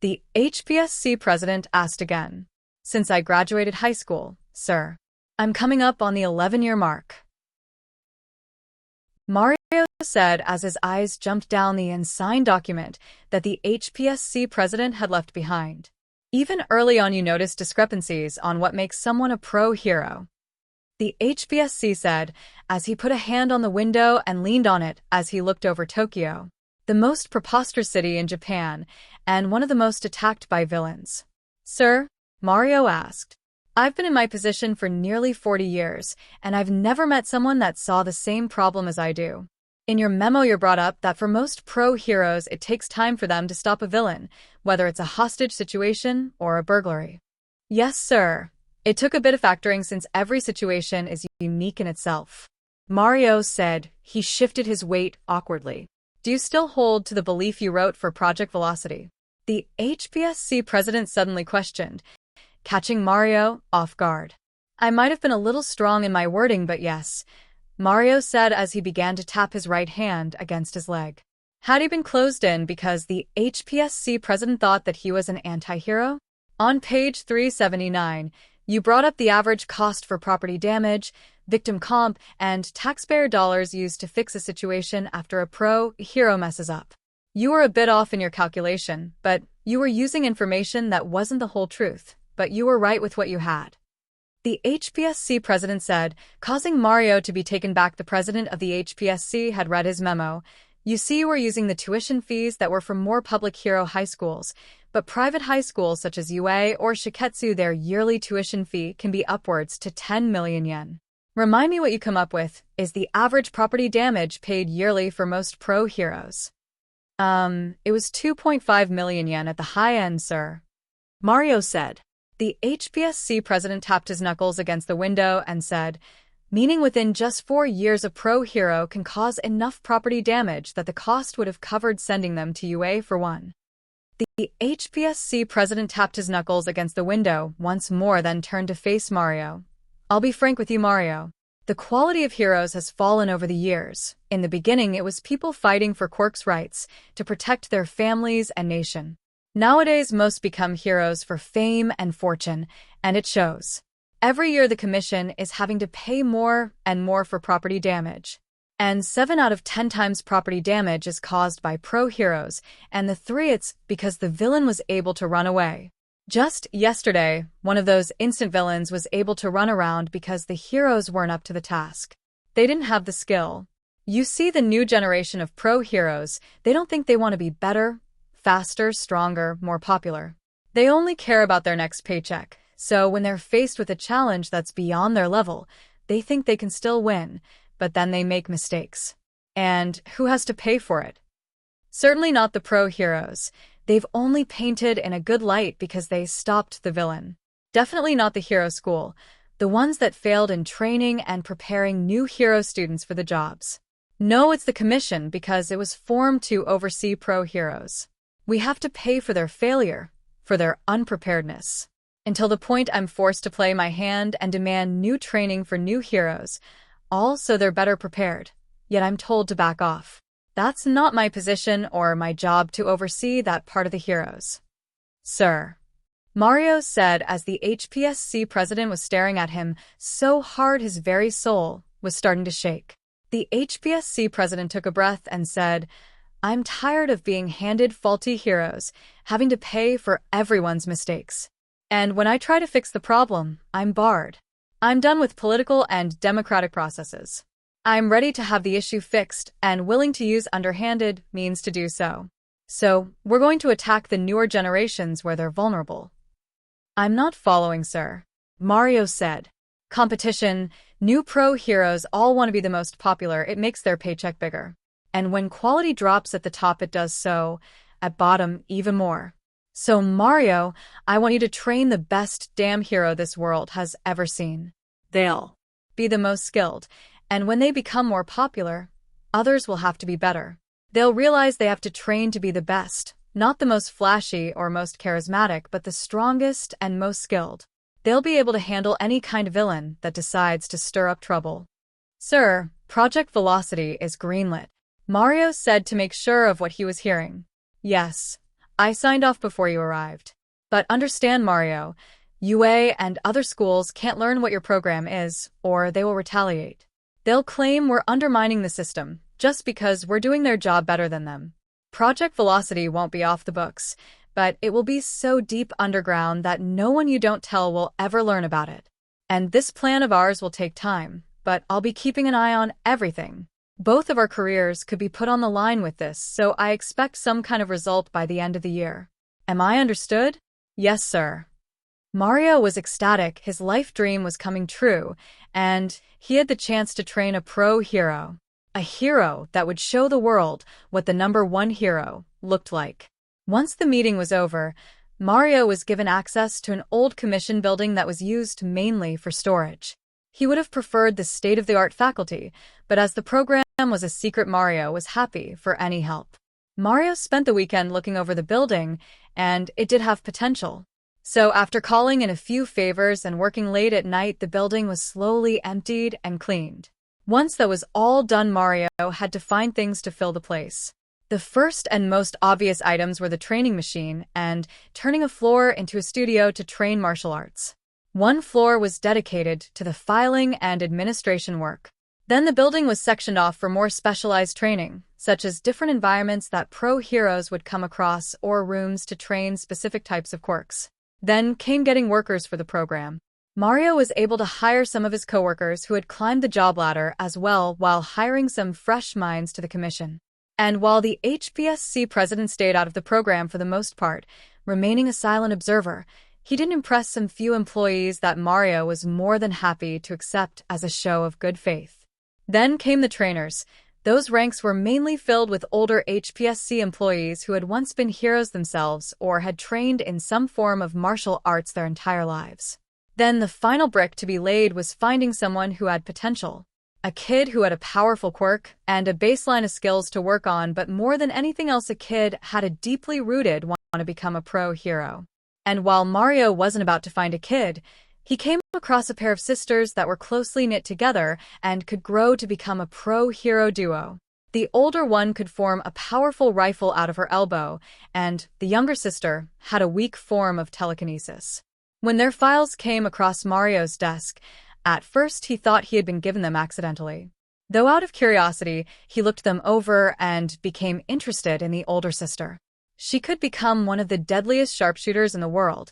The HPSC president asked again. Since I graduated high school, sir. I'm coming up on the 11-year mark. Mario said as his eyes jumped down the unsigned document that the HPSC president had left behind. Even early on, you noticed discrepancies on what makes someone a pro-hero. The HPSC said as he put a hand on the window and leaned on it as he looked over Tokyo, the most preposterous city in Japan and one of the most attacked by villains. Sir, Mario asked, I've been in my position for nearly 40 years, and I've never met someone that saw the same problem as I do. In your memo, you brought up that for most pro-heroes, it takes time for them to stop a villain, whether it's a hostage situation or a burglary. Yes, sir. It took a bit of factoring since every situation is unique in itself. Mario said. He shifted his weight awkwardly. Do you still hold to the belief you wrote for Project Velocity? The HPSC president suddenly questioned, catching Mario off guard. I might have been a little strong in my wording, but yes, Mario said as he began to tap his right hand against his leg. Had he been closed in because the HPSC president thought that he was an anti-hero? On page 379, you brought up the average cost for property damage, victim comp, and taxpayer dollars used to fix a situation after a pro-hero messes up. You were a bit off in your calculation, but you were using information that wasn't the whole truth, but you were right with what you had. The HPSC president said, causing Mario to be taken back. The president of the HPSC had read his memo. You see, you were using the tuition fees that were from more public hero high schools, but private high schools such as UA or Shiketsu, their yearly tuition fee can be upwards to 10 million yen. Remind me what you come up with is the average property damage paid yearly for most pro-heroes. It was 2.5 million yen at the high end, sir. Mario said. The HPSC president tapped his knuckles against the window and said, meaning within just 4 years a pro-hero can cause enough property damage that the cost would have covered sending them to UA for one. The HPSC president tapped his knuckles against the window once more, then turned to face Mario. I'll be frank with you, Mario. The quality of heroes has fallen over the years. In the beginning, it was people fighting for quirk's rights to protect their families and nation. Nowadays, most become heroes for fame and fortune, and it shows. Every year, the commission is having to pay more and more for property damage. And 7 out of 10 times property damage is caused by pro-heroes, and the 3 it's because the villain was able to run away. Just yesterday, one of those instant villains was able to run around because the heroes weren't up to the task. They didn't have the skill. You see, the new generation of pro-heroes, they don't think they want to be better, faster, stronger, more popular. They only care about their next paycheck, so when they're faced with a challenge that's beyond their level, they think they can still win, but then they make mistakes. And who has to pay for it? Certainly not the pro-heroes. They've only painted in a good light because they stopped the villain. Definitely not the hero school, the ones that failed in training and preparing new hero students for the jobs. No, it's the commission because it was formed to oversee pro-heroes. We have to pay for their failure, for their unpreparedness. Until the point I'm forced to play my hand and demand new training for new heroes, all so they're better prepared, yet I'm told to back off. That's not my position or my job to oversee that part of the heroes. Sir, Mario said as the HPSC president was staring at him so hard his very soul was starting to shake. The HPSC president took a breath and said, I'm tired of being handed faulty heroes, having to pay for everyone's mistakes. And when I try to fix the problem, I'm barred. I'm done with political and democratic processes. I'm ready to have the issue fixed and willing to use underhanded means to do so. So, we're going to attack the newer generations where they're vulnerable. I'm not following, sir. Mario said. Competition, new pro-heroes all want to be the most popular. It makes their paycheck bigger. And when quality drops at the top, it does so, at bottom, even more. So, Mario, I want you to train the best damn hero this world has ever seen. They'll be the most skilled, and when they become more popular, others will have to be better. They'll realize they have to train to be the best, not the most flashy or most charismatic, but the strongest and most skilled. They'll be able to handle any kind of villain that decides to stir up trouble. Sir, Project Velocity is greenlit, Mario said to make sure of what he was hearing. Yes, I signed off before you arrived. But understand, Mario, UA and other schools can't learn what your program is, or they will retaliate. They'll claim we're undermining the system, just because we're doing their job better than them. Project Velocity won't be off the books, but it will be so deep underground that no one you don't tell will ever learn about it. And this plan of ours will take time, but I'll be keeping an eye on everything. Both of our careers could be put on the line with this, so I expect some kind of result by the end of the year. Am I understood? Yes, sir. Mario was ecstatic. His life dream was coming true, and he had the chance to train a pro hero. A hero that would show the world what the #1 hero looked like. Once the meeting was over, Mario was given access to an old commission building that was used mainly for storage. He would have preferred the state-of-the-art faculty, but as the program was a secret, Mario was happy for any help. Mario spent the weekend looking over the building, and it did have potential. So after calling in a few favors and working late at night, the building was slowly emptied and cleaned. Once that was all done, Mario had to find things to fill the place. The first and most obvious items were the training machine and turning a floor into a studio to train martial arts. One floor was dedicated to the filing and administration work. Then the building was sectioned off for more specialized training, such as different environments that pro heroes would come across or rooms to train specific types of quirks. Then came getting workers for the program. Mario was able to hire some of his coworkers who had climbed the job ladder as well, while hiring some fresh minds to the commission. And while the HPSC president stayed out of the program for the most part, remaining a silent observer, he did impress some few employees that Mario was more than happy to accept as a show of good faith. Then came the trainers. Those ranks were mainly filled with older HPSC employees who had once been heroes themselves or had trained in some form of martial arts their entire lives. Then the final brick to be laid was finding someone who had potential. A kid who had a powerful quirk and a baseline of skills to work on, but more than anything else, a kid had a deeply rooted want to become a pro hero. And while Mario wasn't about to find a kid, he came across a pair of sisters that were closely knit together and could grow to become a pro-hero duo. The older one could form a powerful rifle out of her elbow, and the younger sister had a weak form of telekinesis. When their files came across Mario's desk, at first he thought he had been given them accidentally. Though out of curiosity, he looked them over and became interested in the older sister. She could become one of the deadliest sharpshooters in the world,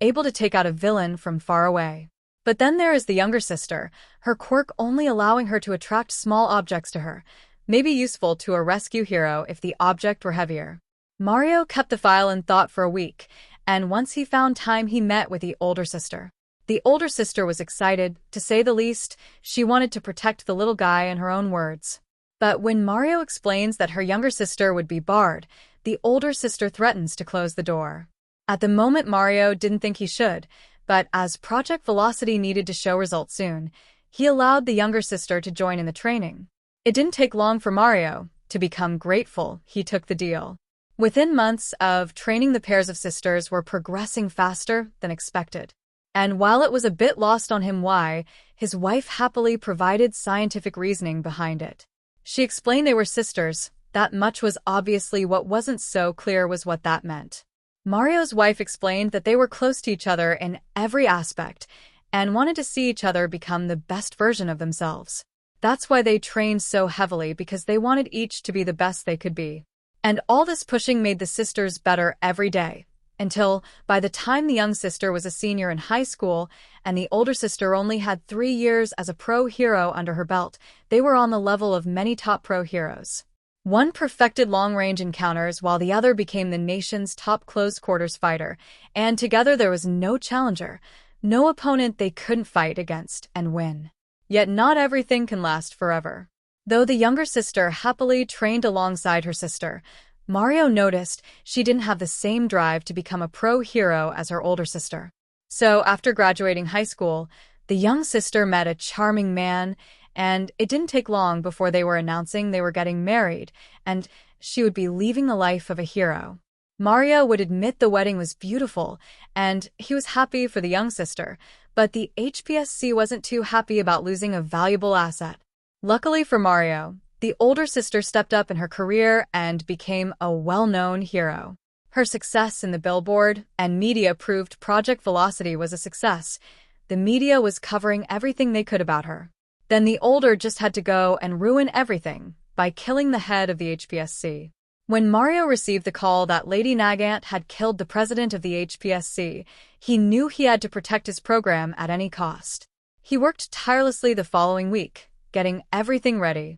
able to take out a villain from far away. But then there is the younger sister, her quirk only allowing her to attract small objects to her, maybe useful to a rescue hero if the object were heavier. Mario kept the file in thought for a week, and once he found time, he met with the older sister. The older sister was excited, to say the least. She wanted to protect the little guy in her own words. But when Mario explains that her younger sister would be barred, the older sister threatens to close the door. At the moment, Mario didn't think he should, but as Project Velocity needed to show results soon, he allowed the younger sister to join in the training. It didn't take long for Mario to become grateful he took the deal. Within months of training, the pairs of sisters were progressing faster than expected. And while it was a bit lost on him why, his wife happily provided scientific reasoning behind it. She explained they were sisters. That much was obviously. What wasn't so clear was what that meant. Mario's wife explained that they were close to each other in every aspect and wanted to see each other become the best version of themselves. That's why they trained so heavily, because they wanted each to be the best they could be. And all this pushing made the sisters better every day, until, by the time the young sister was a senior in high school and the older sister only had 3 years as a pro hero under her belt, they were on the level of many top pro heroes. One perfected long-range encounters while the other became the nation's top close-quarters fighter, and together there was no challenger, no opponent they couldn't fight against and win. Yet not everything can last forever. Though the younger sister happily trained alongside her sister, Mario noticed she didn't have the same drive to become a pro hero as her older sister. So after graduating high school, the young sister met a charming man, and it didn't take long before they were announcing they were getting married, and she would be leaving the life of a hero. Mario would admit the wedding was beautiful, and he was happy for the young sister, but the HPSC wasn't too happy about losing a valuable asset. Luckily for Mario, the older sister stepped up in her career and became a well-known hero. Her success in the Billboard and media proved Project Velocity was a success. The media was covering everything they could about her. Then the older just had to go and ruin everything by killing the head of the HPSC. When Mario received the call that Lady Nagant had killed the president of the HPSC, he knew he had to protect his program at any cost. He worked tirelessly the following week, getting everything ready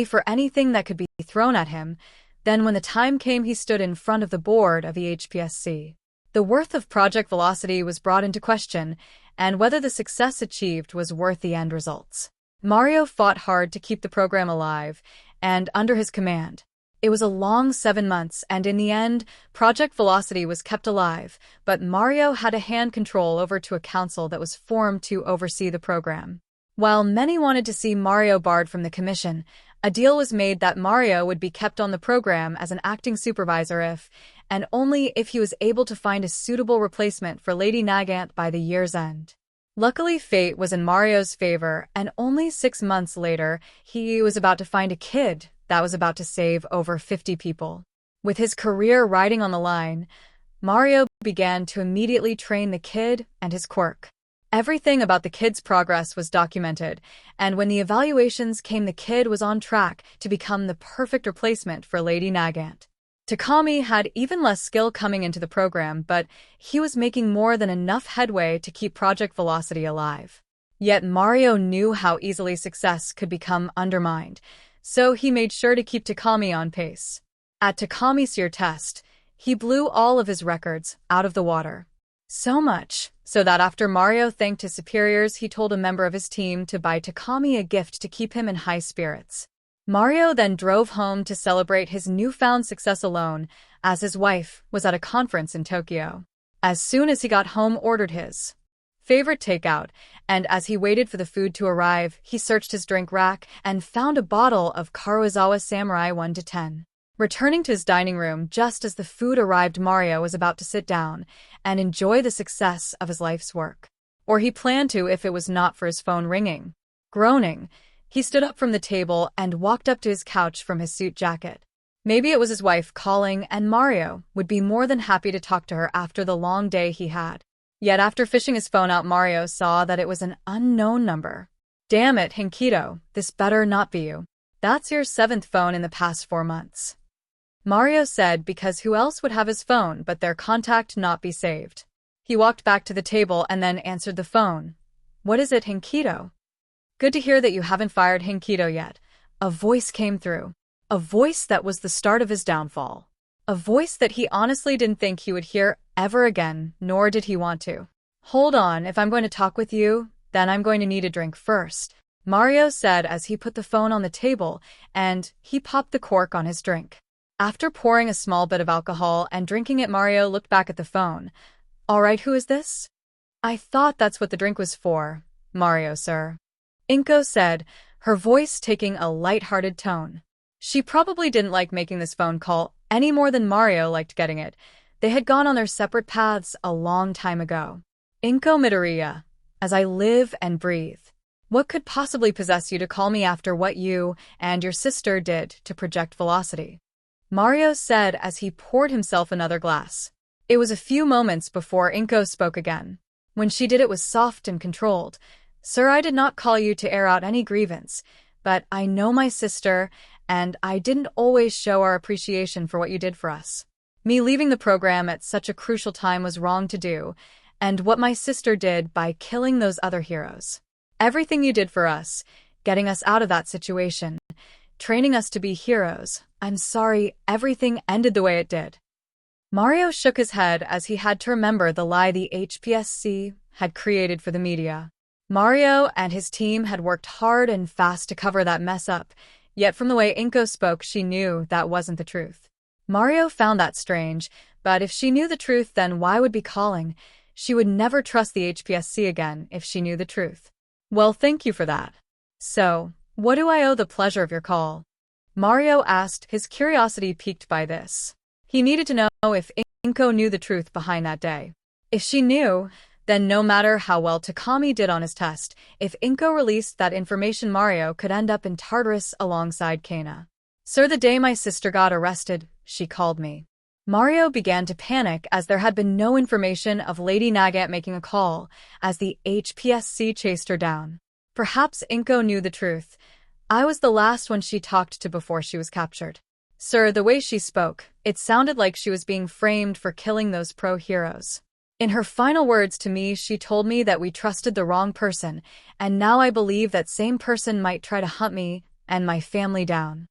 for anything that could be thrown at him. Then when the time came, he stood in front of the board of the HPSC. The worth of Project Velocity was brought into question, and whether the success achieved was worth the end results. Mario fought hard to keep the program alive, and under his command. It was a long 7 months, and in the end, Project Velocity was kept alive, but Mario had to hand control over to a council that was formed to oversee the program. While many wanted to see Mario barred from the commission, a deal was made that Mario would be kept on the program as an acting supervisor if, and only if he was able to find a suitable replacement for Lady Nagant by the year's end. Luckily, fate was in Mario's favor, and only 6 months later, he was about to find a kid that was about to save over 50 people. With his career riding on the line, Mario began to immediately train the kid and his quirk. Everything about the kid's progress was documented, and when the evaluations came, the kid was on track to become the perfect replacement for Lady Nagant. Takami had even less skill coming into the program, but he was making more than enough headway to keep Project Velocity alive. Yet Mario knew how easily success could become undermined, so he made sure to keep Takami on pace. At Takami's year test, he blew all of his records out of the water. So much so that after Mario thanked his superiors, he told a member of his team to buy Takami a gift to keep him in high spirits. Mario then drove home to celebrate his newfound success alone, as his wife was at a conference in Tokyo. As soon as he got home, ordered his favorite takeout, and as he waited for the food to arrive, he searched his drink rack and found a bottle of Karuizawa Samurai 1-10. Returning to his dining room just as the food arrived, Mario was about to sit down and enjoy the success of his life's work. Or he planned to if it was not for his phone ringing. Groaning, he stood up from the table and walked up to his couch from his suit jacket. Maybe it was his wife calling, and Mario would be more than happy to talk to her after the long day he had. Yet after fishing his phone out, Mario saw that it was an unknown number. Damn it, Hinkito, this better not be you. That's your 7th phone in the past 4 months. Mario said, because who else would have his phone but their contact not be saved? He walked back to the table and then answered the phone. What is it, Hinkito? Good to hear that you haven't fired Hinkito yet. A voice came through. A voice that was the start of his downfall. A voice that he honestly didn't think he would hear ever again, nor did he want to. Hold on, if I'm going to talk with you, then I'm going to need a drink first, Mario said as he put the phone on the table, and he popped the cork on his drink. After pouring a small bit of alcohol and drinking it, Mario looked back at the phone. All right, who is this? I thought that's what the drink was for, Mario, sir. Inko said, her voice taking a light-hearted tone. She probably didn't like making this phone call any more than Mario liked getting it. They had gone on their separate paths a long time ago. Inko Midoriya, as I live and breathe. What could possibly possess you to call me after what you and your sister did to Project Velocity? Mario said as he poured himself another glass. It was a few moments before Inko spoke again. When she did, it was soft and controlled. Sir, I did not call you to air out any grievance, but I know my sister, and I didn't always show our appreciation for what you did for us. Me leaving the program at such a crucial time was wrong to do, and what my sister did by killing those other heroes. Everything you did for us, getting us out of that situation, training us to be heroes, I'm sorry everything ended the way it did. Mario shook his head as he had to remember the lie the HPSC had created for the media. Mario and his team had worked hard and fast to cover that mess up, yet from the way Inko spoke, she knew that wasn't the truth. Mario found that strange, but if she knew the truth, then why would be calling? She would never trust the HPSC again if she knew the truth. Well, thank you for that. So, what do I owe the pleasure of your call? Mario asked, his curiosity piqued by this. He needed to know if Inko knew the truth behind that day. If she knew, then no matter how well Takami did on his test, if Inko released that information, Mario could end up in Tartarus alongside Kana. "Sir, the day my sister got arrested, she called me." Mario began to panic as there had been no information of Lady Nagant making a call as the HPSC chased her down. Perhaps Inko knew the truth. "I was the last one she talked to before she was captured." "Sir, the way she spoke, it sounded like she was being framed for killing those pro-heroes. In her final words to me, she told me that we trusted the wrong person, and now I believe that same person might try to hunt me and my family down.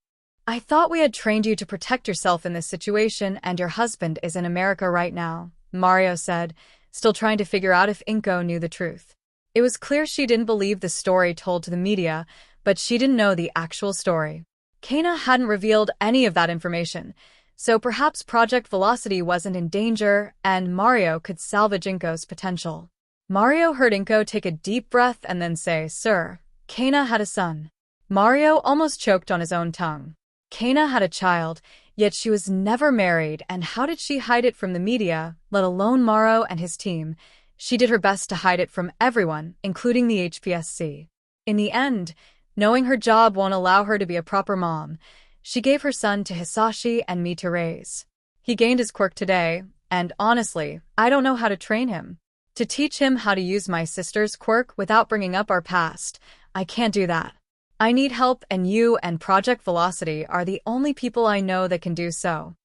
I thought we had trained you to protect yourself in this situation, and your husband is in America right now," Mario said, still trying to figure out if Inko knew the truth. It was clear she didn't believe the story told to the media, but she didn't know the actual story. Kana hadn't revealed any of that information, so perhaps Project Velocity wasn't in danger and Mario could salvage Inko's potential. Mario heard Inko take a deep breath and then say, "Sir, Kana had a son." Mario almost choked on his own tongue. Kana had a child, yet she was never married, and how did she hide it from the media, let alone Mario and his team? She did her best to hide it from everyone, including the HPSC. In the end, knowing her job won't allow her to be a proper mom, she gave her son to Hisashi and me to raise. He gained his quirk today, and honestly, I don't know how to train him. To teach him how to use my sister's quirk without bringing up our past, I can't do that. I need help, and you and Project Velocity are the only people I know that can do so."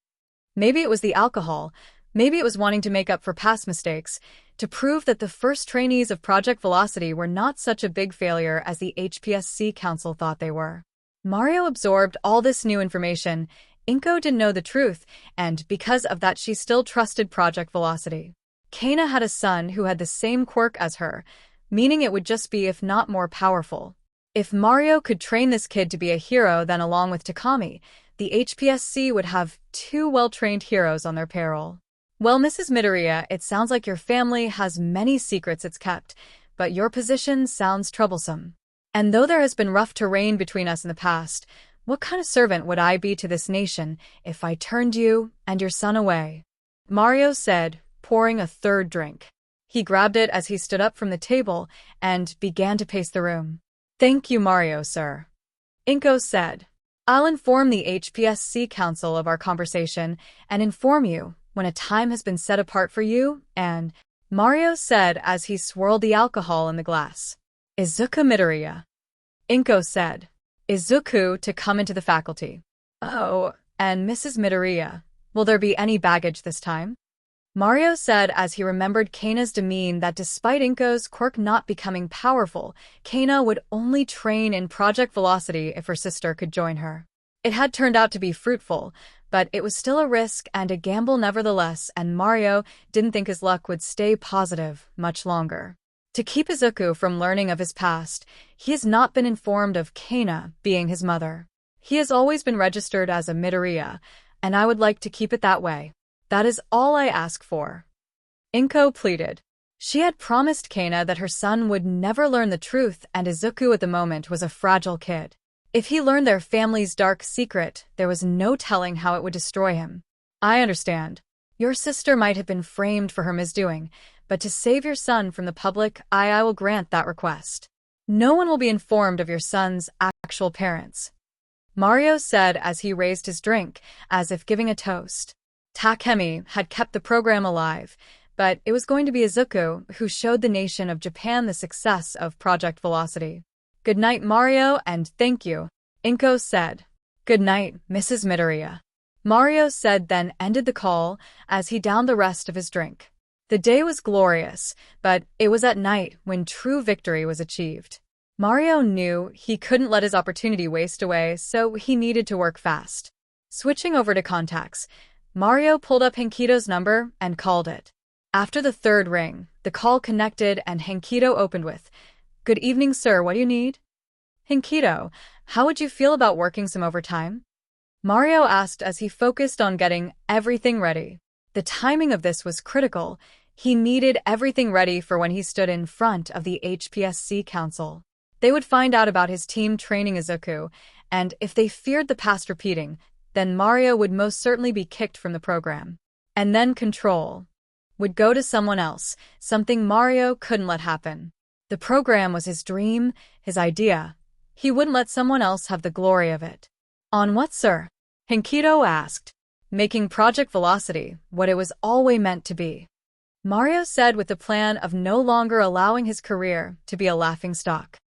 Maybe it was the alcohol, maybe it was wanting to make up for past mistakes, to prove that the first trainees of Project Velocity were not such a big failure as the HPSC Council thought they were. Mario absorbed all this new information. Inko didn't know the truth, and because of that she still trusted Project Velocity. Kana had a son who had the same quirk as her, meaning it would just be if not more powerful. If Mario could train this kid to be a hero, then along with Takami, the HPSC would have two well-trained heroes on their payroll. "Well, Mrs. Midoriya, it sounds like your family has many secrets it's kept, but your position sounds troublesome. And though there has been rough terrain between us in the past, what kind of servant would I be to this nation if I turned you and your son away?" Mario said, pouring a third drink. He grabbed it as he stood up from the table and began to pace the room. "Thank you, Mario, sir." Inko said, "I'll inform the HPSC Council of our conversation and inform you when a time has been set apart for you and," Mario said as he swirled the alcohol in the glass. "Izuku Midoriya." Inko said, "Izuku to come into the faculty." "Oh, and Mrs. Midoriya, will there be any baggage this time?" Mario said as he remembered Kana's demeanor that despite Inko's quirk not becoming powerful, Kana would only train in Project Velocity if her sister could join her. It had turned out to be fruitful, but it was still a risk and a gamble nevertheless, and Mario didn't think his luck would stay positive much longer. To keep Izuku from learning of his past, he has not been informed of Kana being his mother. He has always been registered as a Midoriya, and I would like to keep it that way. That is all I ask for." Inko pleaded. She had promised Kana that her son would never learn the truth, and Izuku at the moment was a fragile kid. If he learned their family's dark secret, there was no telling how it would destroy him. "I understand. Your sister might have been framed for her misdoing, but to save your son from the public, I will grant that request. No one will be informed of your son's actual parents," Mario said as he raised his drink, as if giving a toast. Takemi had kept the program alive, but it was going to be Izuku who showed the nation of Japan the success of Project Velocity. "Good night, Mario, and thank you," Inko said. "Good night, Mrs. Midoriya," Mario said, then ended the call as he downed the rest of his drink. The day was glorious, but it was at night when true victory was achieved. Mario knew he couldn't let his opportunity waste away, so he needed to work fast. Switching over to contacts, Mario pulled up Henkito's number and called it. After the third ring, the call connected and Henkito opened with, "Good evening, sir, what do you need?" "Henkito, how would you feel about working some overtime?" Mario asked as he focused on getting everything ready. The timing of this was critical. He needed everything ready for when he stood in front of the HPSC Council. They would find out about his team training Izuku, and if they feared the past repeating, then Mario would most certainly be kicked from the program. And then control would go to someone else, something Mario couldn't let happen. The program was his dream, his idea. He wouldn't let someone else have the glory of it. On what, sir? Hinkito asked, making Project Velocity what it was always meant to be. Mario said with the plan of no longer allowing his career to be a laughingstock.